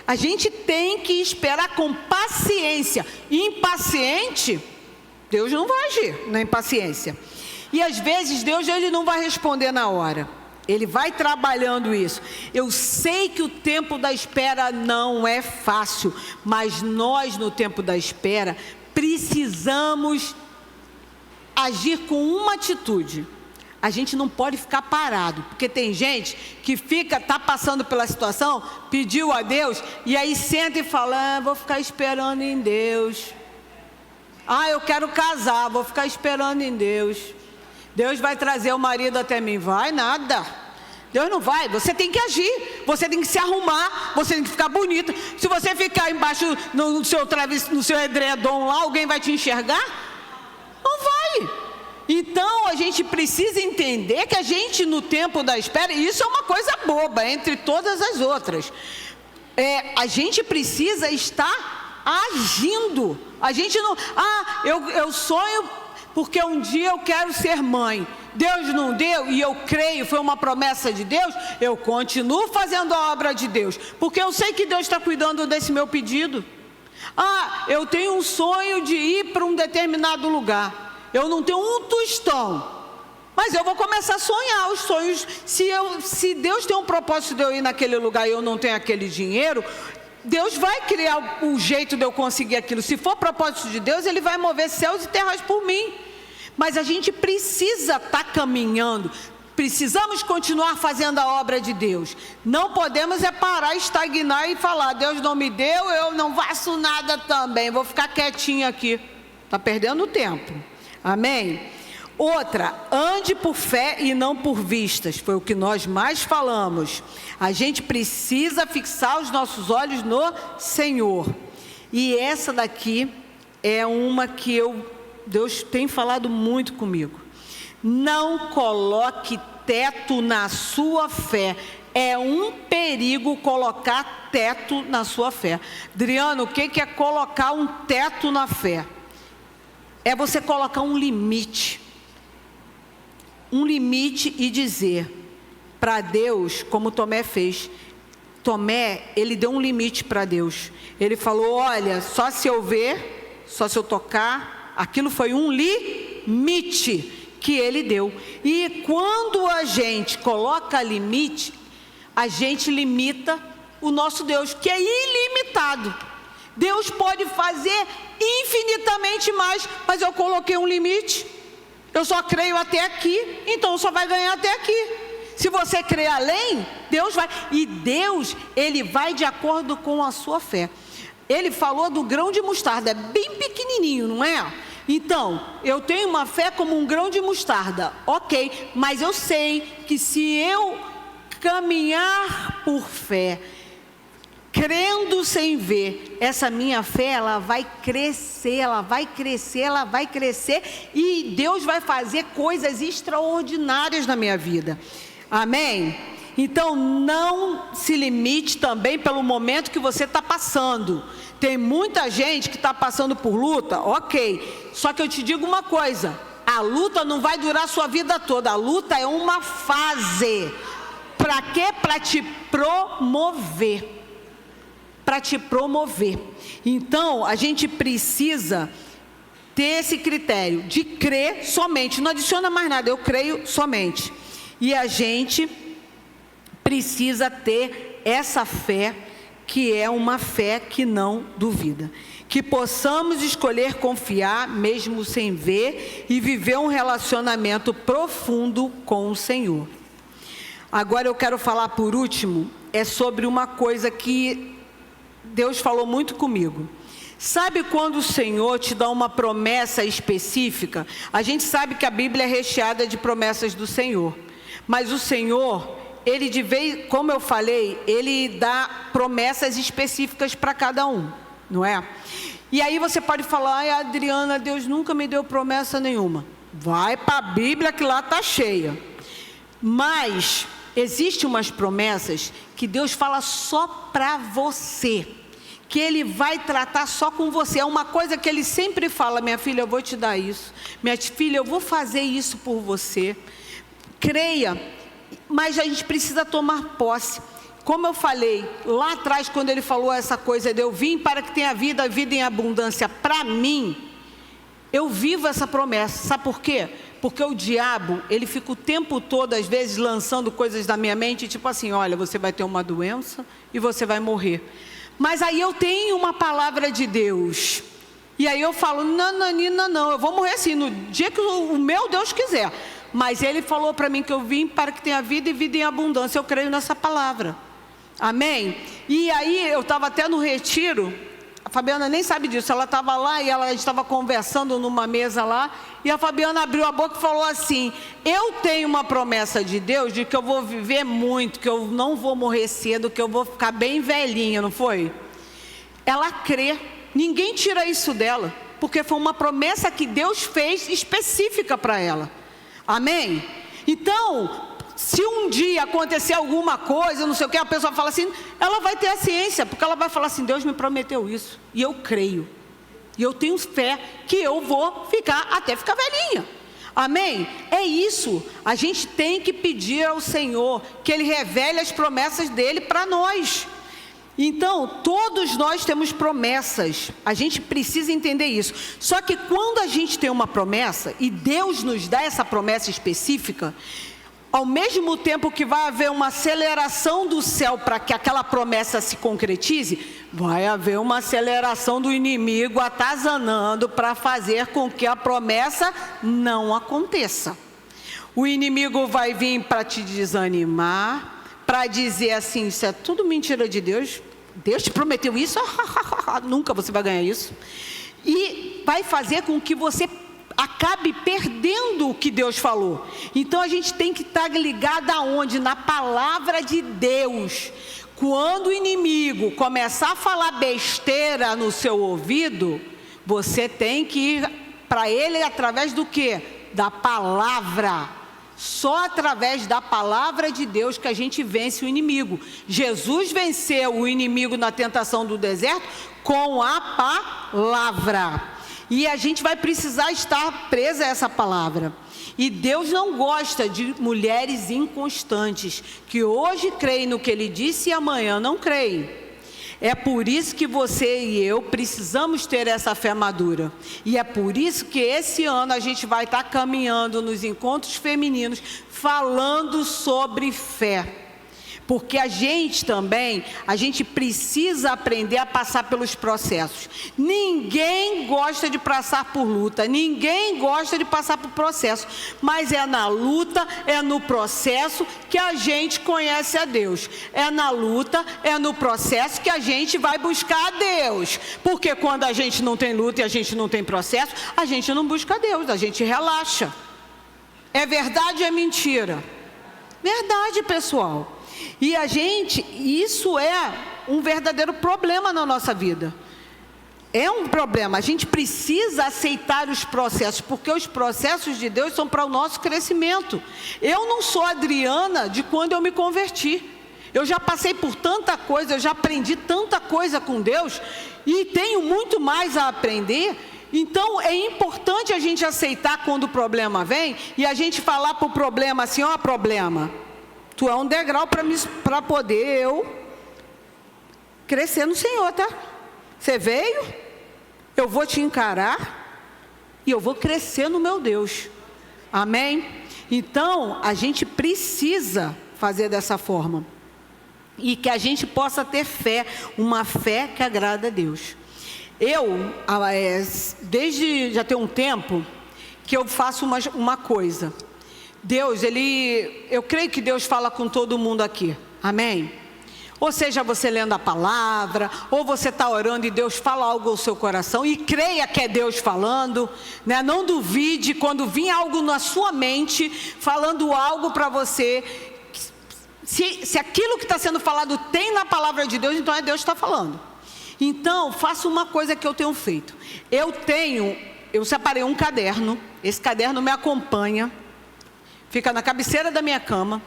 Speaker 1: A gente tem que esperar com paciência. Impaciente, Deus não vai agir na impaciência. E às vezes Deus, ele não vai responder na hora. Ele vai trabalhando isso. Eu sei que o tempo da espera não é fácil, mas nós no tempo da espera precisamos agir com uma atitude. A gente não pode ficar parado, porque tem gente que está passando pela situação, pediu a Deus, e aí senta e fala, vou ficar esperando em Deus. Eu quero casar, vou ficar esperando em Deus. Deus vai trazer o marido até mim. Vai nada. Deus não vai. Você tem que agir, você tem que se arrumar, você tem que ficar bonita. Se você ficar embaixo no seu edredom lá, alguém vai te enxergar? Não vai. Então a gente precisa entender que a gente no tempo da espera, e isso é uma coisa boba entre todas as outras, a gente precisa estar agindo. A gente não, eu sonho porque um dia eu quero ser mãe, Deus não deu e eu creio, foi uma promessa de Deus, eu continuo fazendo a obra de Deus, porque eu sei que Deus está cuidando desse meu pedido. Eu tenho um sonho de ir para um determinado lugar, eu não tenho um tostão, mas eu vou começar a sonhar os sonhos. Se Deus tem um propósito de eu ir naquele lugar e eu não tenho aquele dinheiro, Deus vai criar o jeito de eu conseguir aquilo. Se for propósito de Deus, Ele vai mover céus e terras por mim. Mas a gente precisa estar caminhando, precisamos continuar fazendo a obra de Deus. Não podemos parar, estagnar e falar, Deus não me deu, eu não faço nada também, vou ficar quietinho aqui. Está perdendo tempo. Amém? Outra, ande por fé e não por vistas, foi o que nós mais falamos. A gente precisa fixar os nossos olhos no Senhor. E essa daqui é uma que Deus tem falado muito comigo. Não coloque teto na sua fé. É um perigo colocar teto na sua fé. Adriano, o que é colocar um teto na fé? É você colocar um limite e dizer para Deus, como Tomé fez. Tomé, ele deu um limite para Deus. Ele falou, olha, só se eu ver, só se eu tocar. Aquilo foi um limite que ele deu. E quando a gente coloca limite, a gente limita o nosso Deus, que é ilimitado. Deus pode fazer infinitamente mais, mas eu coloquei um limite. Eu só creio até aqui, então só vai ganhar até aqui. Se você crer além, Deus vai. E Deus, Ele vai de acordo com a sua fé. Ele falou do grão de mostarda, é bem pequenininho, não é? Então, eu tenho uma fé como um grão de mostarda, ok, mas eu sei que se eu caminhar por fé, crendo sem ver, essa minha fé, ela vai crescer, e Deus vai fazer coisas extraordinárias na minha vida. Amém? Então, não se limite também pelo momento que você está passando. Tem muita gente que está passando por luta, ok. Só que eu te digo uma coisa, a luta não vai durar a sua vida toda. A luta é uma fase. Para quê? Para te promover. Para te promover. Então, a gente precisa ter esse critério de crer somente. Não adiciona mais nada, eu creio somente. E a gente precisa ter essa fé, que é uma fé que não duvida. Que possamos escolher confiar, mesmo sem ver, e viver um relacionamento profundo com o Senhor. Agora eu quero falar por último, é sobre uma coisa que Deus falou muito comigo. Sabe quando o Senhor te dá uma promessa específica? A gente sabe que a Bíblia é recheada de promessas do Senhor. Mas o Senhor, Ele de vez, como eu falei, Ele dá promessas específicas para cada um, não é? E aí você pode falar, ai Adriana, Deus nunca me deu promessa nenhuma. Vai para a Bíblia que lá está cheia. Mas existem umas promessas que Deus fala só para você, que Ele vai tratar só com você. É uma coisa que Ele sempre fala, minha filha, eu vou te dar isso. Minha filha, eu vou fazer isso por você. Creia, mas a gente precisa tomar posse. Como eu falei lá atrás, quando Ele falou essa coisa de eu vim para que tenha vida, a vida em abundância, para mim, eu vivo essa promessa. Sabe por quê? Porque o diabo, ele fica o tempo todo, às vezes, lançando coisas na minha mente, tipo assim, olha, você vai ter uma doença e você vai morrer. Mas aí eu tenho uma palavra de Deus. E aí eu falo, não, eu vou morrer assim, no dia que o meu Deus quiser. Mas Ele falou para mim que eu vim para que tenha vida e vida em abundância. Eu creio nessa palavra. Amém? E aí eu estava até no retiro, a Fabiana nem sabe disso, ela estava lá e a gente estava conversando numa mesa lá, e a Fabiana abriu a boca e falou assim, eu tenho uma promessa de Deus, de que eu vou viver muito, que eu não vou morrer cedo, que eu vou ficar bem velhinha, não foi? Ela crê, ninguém tira isso dela, porque foi uma promessa que Deus fez específica para ela. Amém? Então, se um dia acontecer alguma coisa, não sei o que, a pessoa fala assim, ela vai ter a ciência, porque ela vai falar assim, Deus me prometeu isso, e eu creio, e eu tenho fé que eu vou ficar até ficar velhinha. Amém? É isso, a gente tem que pedir ao Senhor que Ele revele as promessas dEle para nós. Então, todos nós temos promessas, a gente precisa entender isso. Só que quando a gente tem uma promessa, e Deus nos dá essa promessa específica, ao mesmo tempo que vai haver uma aceleração do céu para que aquela promessa se concretize, vai haver uma aceleração do inimigo atazanando para fazer com que a promessa não aconteça. O inimigo vai vir para te desanimar, para dizer assim, isso é tudo mentira de Deus, Deus te prometeu isso, nunca você vai ganhar isso, e vai fazer com que você acabe perdendo o que Deus falou. Então a gente tem que estar ligado aonde? Na palavra de Deus. Quando o inimigo começar a falar besteira no seu ouvido, você tem que ir para ele através do quê? Da palavra. Só através da palavra de Deus que a gente vence o inimigo. Jesus venceu o inimigo na tentação do deserto com a palavra. E a gente vai precisar estar presa a essa palavra. E Deus não gosta de mulheres inconstantes, que hoje creem no que Ele disse e amanhã não creem. É por isso que você e eu precisamos ter essa fé madura. E é por isso que esse ano a gente vai estar caminhando nos encontros femininos, falando sobre fé. Porque a gente precisa aprender a passar pelos processos. Ninguém gosta de passar por luta, ninguém gosta de passar por processo, mas é na luta, é no processo que a gente conhece a Deus. É na luta, é no processo que a gente vai buscar a Deus. Porque quando a gente não tem luta e a gente não tem processo, a gente não busca a Deus, a gente relaxa. É verdade ou é mentira? Verdade, pessoal. E isso é um verdadeiro problema na nossa vida. É um problema, a gente precisa aceitar os processos, porque os processos de Deus são para o nosso crescimento. Eu não sou a Adriana de quando eu me converti. Eu já passei por tanta coisa, eu já aprendi tanta coisa com Deus, e tenho muito mais a aprender. Então é importante a gente aceitar quando o problema vem, e a gente falar para o problema assim, ó, problema, tu é um degrau para poder eu crescer no Senhor, tá? Você veio, eu vou te encarar e eu vou crescer no meu Deus. Amém? Então, a gente precisa fazer dessa forma. E que a gente possa ter fé, uma fé que agrada a Deus. Desde já tem um tempo que eu faço uma coisa. Deus, eu creio que Deus fala com todo mundo aqui, amém? Ou seja, você lendo a palavra, ou você está orando e Deus fala algo ao seu coração, e creia que é Deus falando, né? Não duvide quando vir algo na sua mente, falando algo para você, se aquilo que está sendo falado tem na palavra de Deus, então é Deus que está falando. Então, faça uma coisa que eu tenho feito, eu separei um caderno, esse caderno me acompanha, fica na cabeceira da minha cama.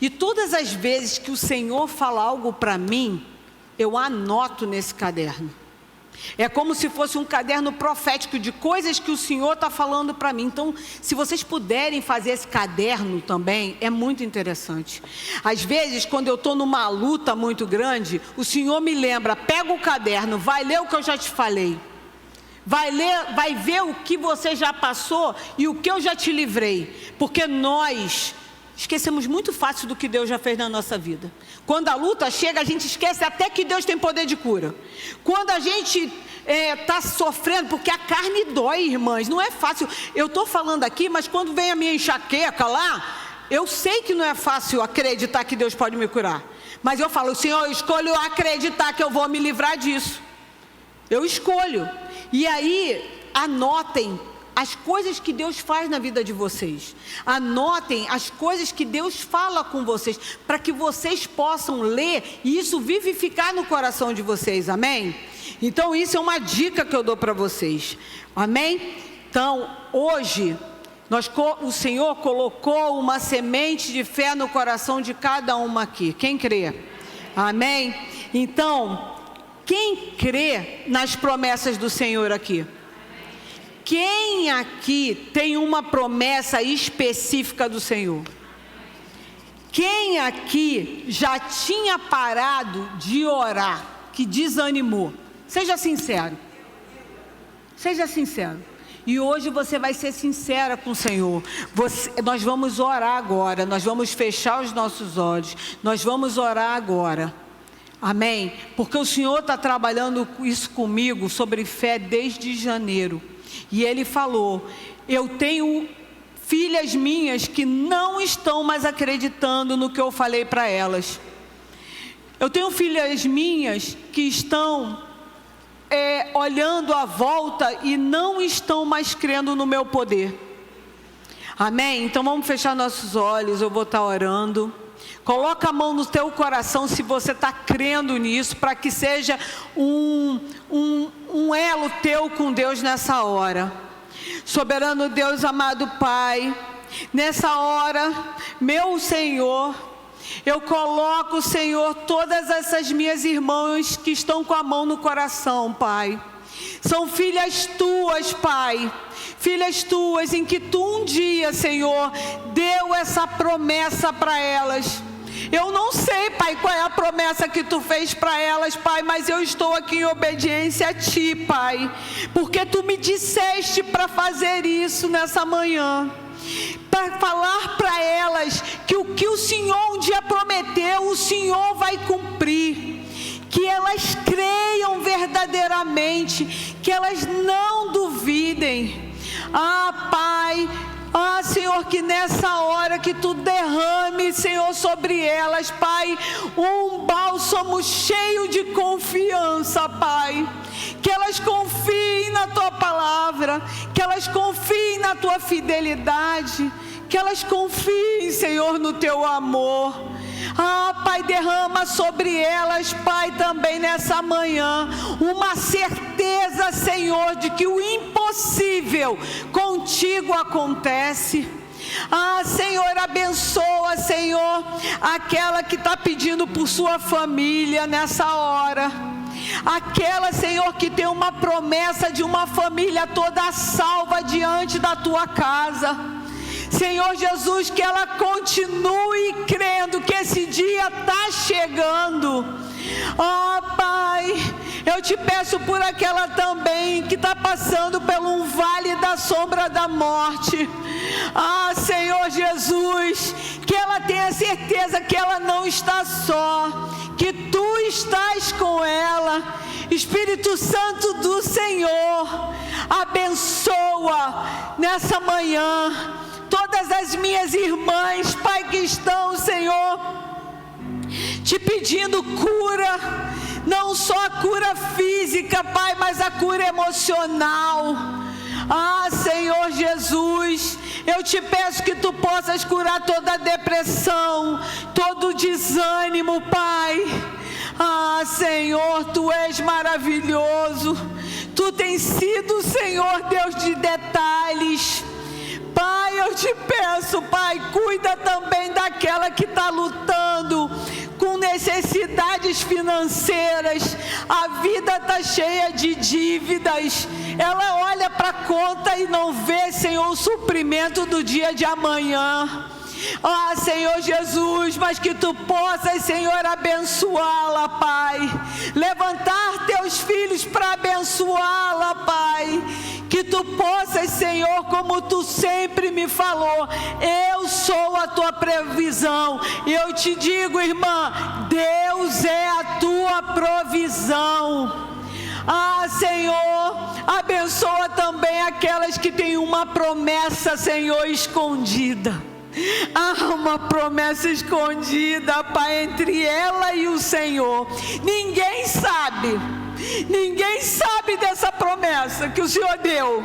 Speaker 1: E todas as vezes que o Senhor fala algo para mim, eu anoto nesse caderno. É como se fosse um caderno profético de coisas que o Senhor está falando para mim. Então, se vocês puderem fazer esse caderno também, é muito interessante. Às vezes, quando eu estou numa luta muito grande, o Senhor me lembra, pega o caderno, vai ler o que eu já te falei. vai ver o que você já passou e o que eu já te livrei. Porque nós esquecemos muito fácil do que Deus já fez na nossa vida. Quando a luta chega, a gente esquece até que Deus tem poder de cura. Quando a gente está sofrendo, porque a carne dói, irmãs, não é fácil. Eu estou falando aqui, mas quando vem a minha enxaqueca lá, eu sei que não é fácil acreditar que Deus pode me curar. Mas eu falo, Senhor, eu escolho acreditar que eu vou me livrar disso. Eu escolho. E aí, anotem as coisas que Deus faz na vida de vocês. Anotem as coisas que Deus fala com vocês, para que vocês possam ler e isso vivificar no coração de vocês, amém? Então isso é uma dica que eu dou para vocês, amém? Então, hoje, o Senhor colocou uma semente de fé no coração de cada uma aqui. Quem crê? Amém? Então, quem crê nas promessas do Senhor aqui? Quem aqui tem uma promessa específica do Senhor? Quem aqui já tinha parado de orar, que desanimou? Seja sincero. Seja sincero. E hoje você vai ser sincera com o Senhor. Nós vamos orar agora. Nós vamos fechar os nossos olhos. Nós vamos orar agora. Amém? Porque o Senhor está trabalhando isso comigo sobre fé desde janeiro. E Ele falou, eu tenho filhas minhas que não estão mais acreditando no que eu falei para elas. Eu tenho filhas minhas que estão olhando à volta e não estão mais crendo no meu poder. Amém? Então vamos fechar nossos olhos, eu vou estar orando. Coloca a mão no teu coração se você está crendo nisso, para que seja um elo teu com Deus nessa hora. Soberano Deus, amado Pai, nessa hora, meu Senhor, eu coloco, Senhor, todas essas minhas irmãs que estão com a mão no coração, Pai. São filhas tuas, Pai. Filhas tuas em que tu um dia, Senhor, deu essa promessa para elas. Eu não sei, Pai, qual é a promessa que tu fez para elas, Pai, mas eu estou aqui em obediência a ti, Pai, porque tu me disseste para fazer isso nessa manhã, para falar para elas que o que o Senhor um dia prometeu, o Senhor vai cumprir. Que elas creiam verdadeiramente, que elas não duvidem. Pai, Senhor, que nessa hora que tu derrame, Senhor, sobre elas, Pai, um bálsamo cheio de confiança, Pai. Que elas confiem na tua palavra, que elas confiem na tua fidelidade, que elas confiem, Senhor, no teu amor. Pai, derrama sobre elas, Pai, também nessa manhã, uma certeza, Senhor, de que o impossível contigo acontece. Senhor, abençoa, Senhor, aquela que está pedindo por sua família nessa hora. Aquela, Senhor, que tem uma promessa de uma família toda salva diante da tua casa. Senhor Jesus, que ela continue crendo que esse dia está chegando. Pai, eu te peço por aquela também que está passando por um vale da sombra da morte. Senhor Jesus, que ela tenha certeza que ela não está só, que tu estás com ela. Espírito Santo do Senhor, abençoa nessa manhã todas as minhas irmãs, Pai, que estão, Senhor, te pedindo cura, não só a cura física, Pai, mas a cura emocional. Senhor Jesus, eu te peço que tu possas curar toda a depressão, todo o desânimo, Pai. Senhor, tu és maravilhoso, tu tens sido, Senhor, Deus de detalhes. Pai, eu te peço, Pai, cuida também daquela que está lutando com necessidades financeiras. A vida está cheia de dívidas. Ela olha para a conta e não vê, Senhor, o suprimento do dia de amanhã. Senhor Jesus, mas que tu possas, Senhor, abençoá-la, Pai. Levantar teus filhos para abençoar abençoá-la, Pai. Que tu possas, Senhor, como tu sempre me falou, eu sou a tua provisão. E eu te digo, irmã, Deus é a tua provisão. Ah, Senhor, abençoa também aquelas que têm uma promessa, Senhor, escondida. Há uma promessa escondida, Pai, entre ela e o Senhor. Ninguém sabe dessa promessa que o Senhor deu.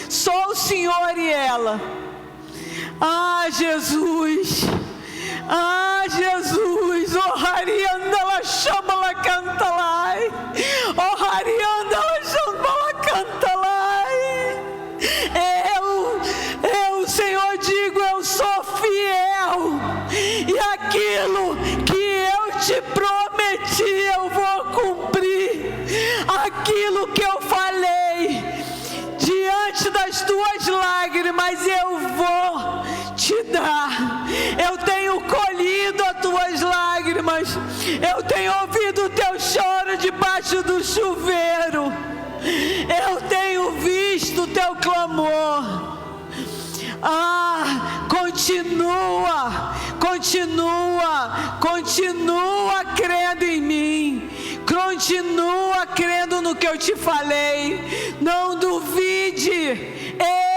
Speaker 1: Só o Senhor e ela. Ah, Jesus. Ah, Jesus. Oh, Harianda la chama la canta lá. Oh, Harianda la chama la canta lá. Eu, Senhor, digo, eu sou fiel. E aquilo que eu te prometi, eu vou cumprir. Aquilo que eu falei, diante das tuas lágrimas, eu vou te dar. Eu tenho colhido as tuas lágrimas. Eu tenho ouvido o teu choro debaixo do chuveiro. Eu tenho visto o teu clamor. Ah, continua crendo em mim. Continua crendo no que eu te falei. Não duvide.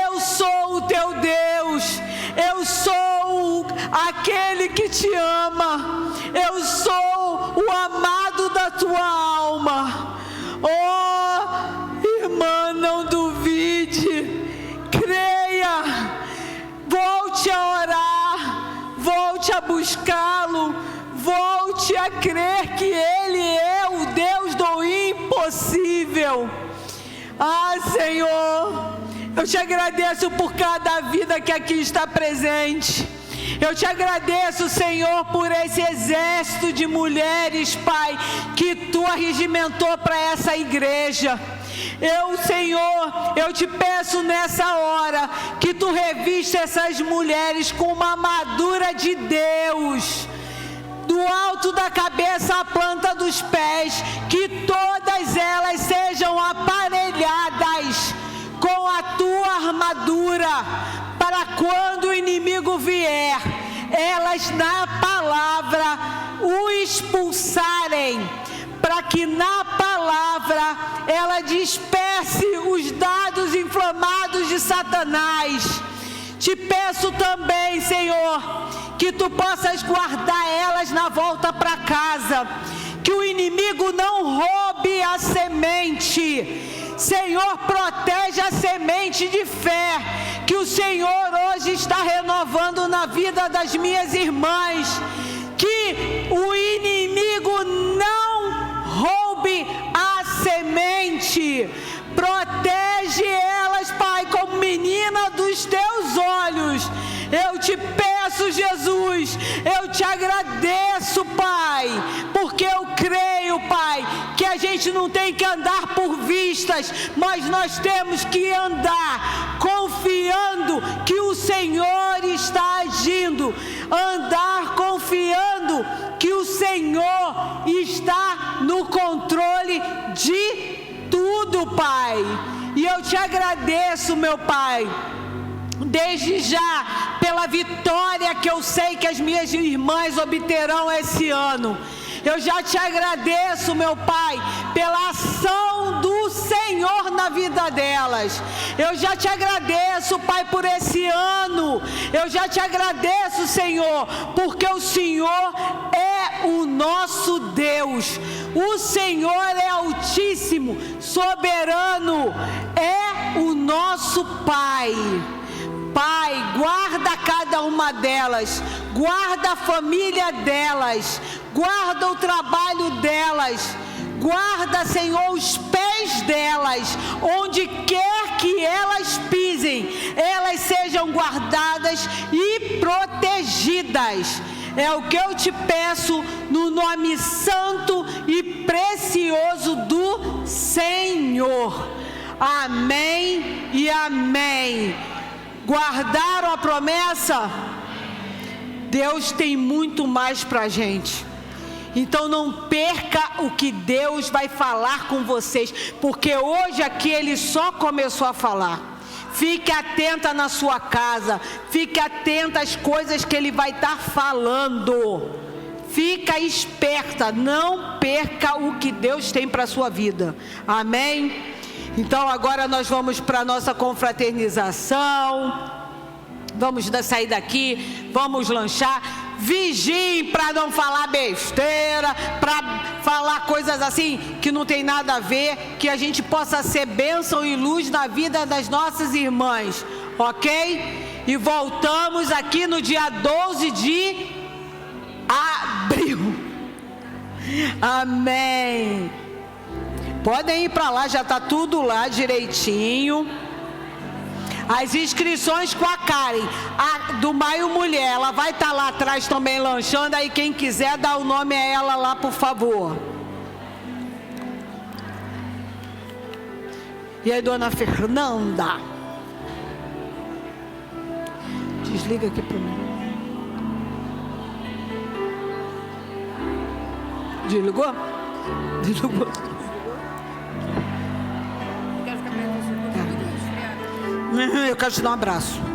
Speaker 1: Eu sou o teu Deus. Eu sou aquele que te ama. Eu sou o amado da tua alma. Oh, irmã, não duvide. Creia. Volte a orar. Volte a buscá-lo. Volte a crer que Ele é o Deus do impossível. Ah, Senhor, eu te agradeço por cada vida que aqui está presente. Eu te agradeço, Senhor, por esse exército de mulheres, Pai, que Tu arregimentou para essa igreja. Senhor, eu te peço nessa hora que Tu revista essas mulheres com uma armadura de Deus, do alto da cabeça à planta dos pés, que todas elas sejam aparelhadas com a Tua armadura, para quando o inimigo vier, elas na palavra o expulsarem, para que na palavra ela disperse os dardos inflamados de Satanás. Te peço também, Senhor, que Tu possas guardar elas na volta para casa, que o inimigo não roube a semente. Senhor, protege a semente de fé que o Senhor hoje está renovando na vida das minhas irmãs. Que o inimigo não roube a semente. Protege elas, Pai, como menina dos Teus olhos. Eu te peço, Jesus, eu te agradeço, Pai, porque eu creio, Pai, que a gente não tem que andar por vistas, mas nós temos que andar confiando que o Senhor está agindo, andar confiando que o Senhor está no controle de tudo, Pai. E eu te agradeço, meu Pai, desde já, pela vitória que eu sei que as minhas irmãs obterão esse ano. Eu já te agradeço, meu Pai, pela ação do Senhor na vida delas. Eu já te agradeço, Pai, por esse ano. Eu já te agradeço, Senhor, porque o Senhor é o nosso Deus. O Senhor é altíssimo, soberano, é o nosso Pai. Pai, guarda cada uma delas, guarda a família delas, guarda o trabalho delas, guarda, Senhor, os pés delas, onde quer que elas pisem, elas sejam guardadas e protegidas. É o que eu te peço no nome santo e precioso do Senhor. Amém e amém. Guardaram a promessa? Deus tem muito mais para a gente. Então não perca o que Deus vai falar com vocês, porque hoje aqui Ele só começou a falar. Fique atenta na sua casa, fique atenta às coisas que Ele vai estar falando. Fica esperta, não perca o que Deus tem para a sua vida. Amém? Então agora nós vamos para a nossa confraternização. Vamos sair daqui, vamos lanchar. Vigiem para não falar besteira, para falar coisas assim que não tem nada a ver, que a gente possa ser bênção e luz na vida das nossas irmãs, ok? E voltamos aqui no dia 12 de abril. Amém. Podem ir para lá, já está tudo lá direitinho. As inscrições com a Karen, do Maio Mulher, ela vai estar lá atrás também lanchando, aí quem quiser dar o nome a ela lá, por favor. E aí, dona Fernanda? Desliga aqui para mim. Desligou? Desligou. Eu quero te dar um abraço.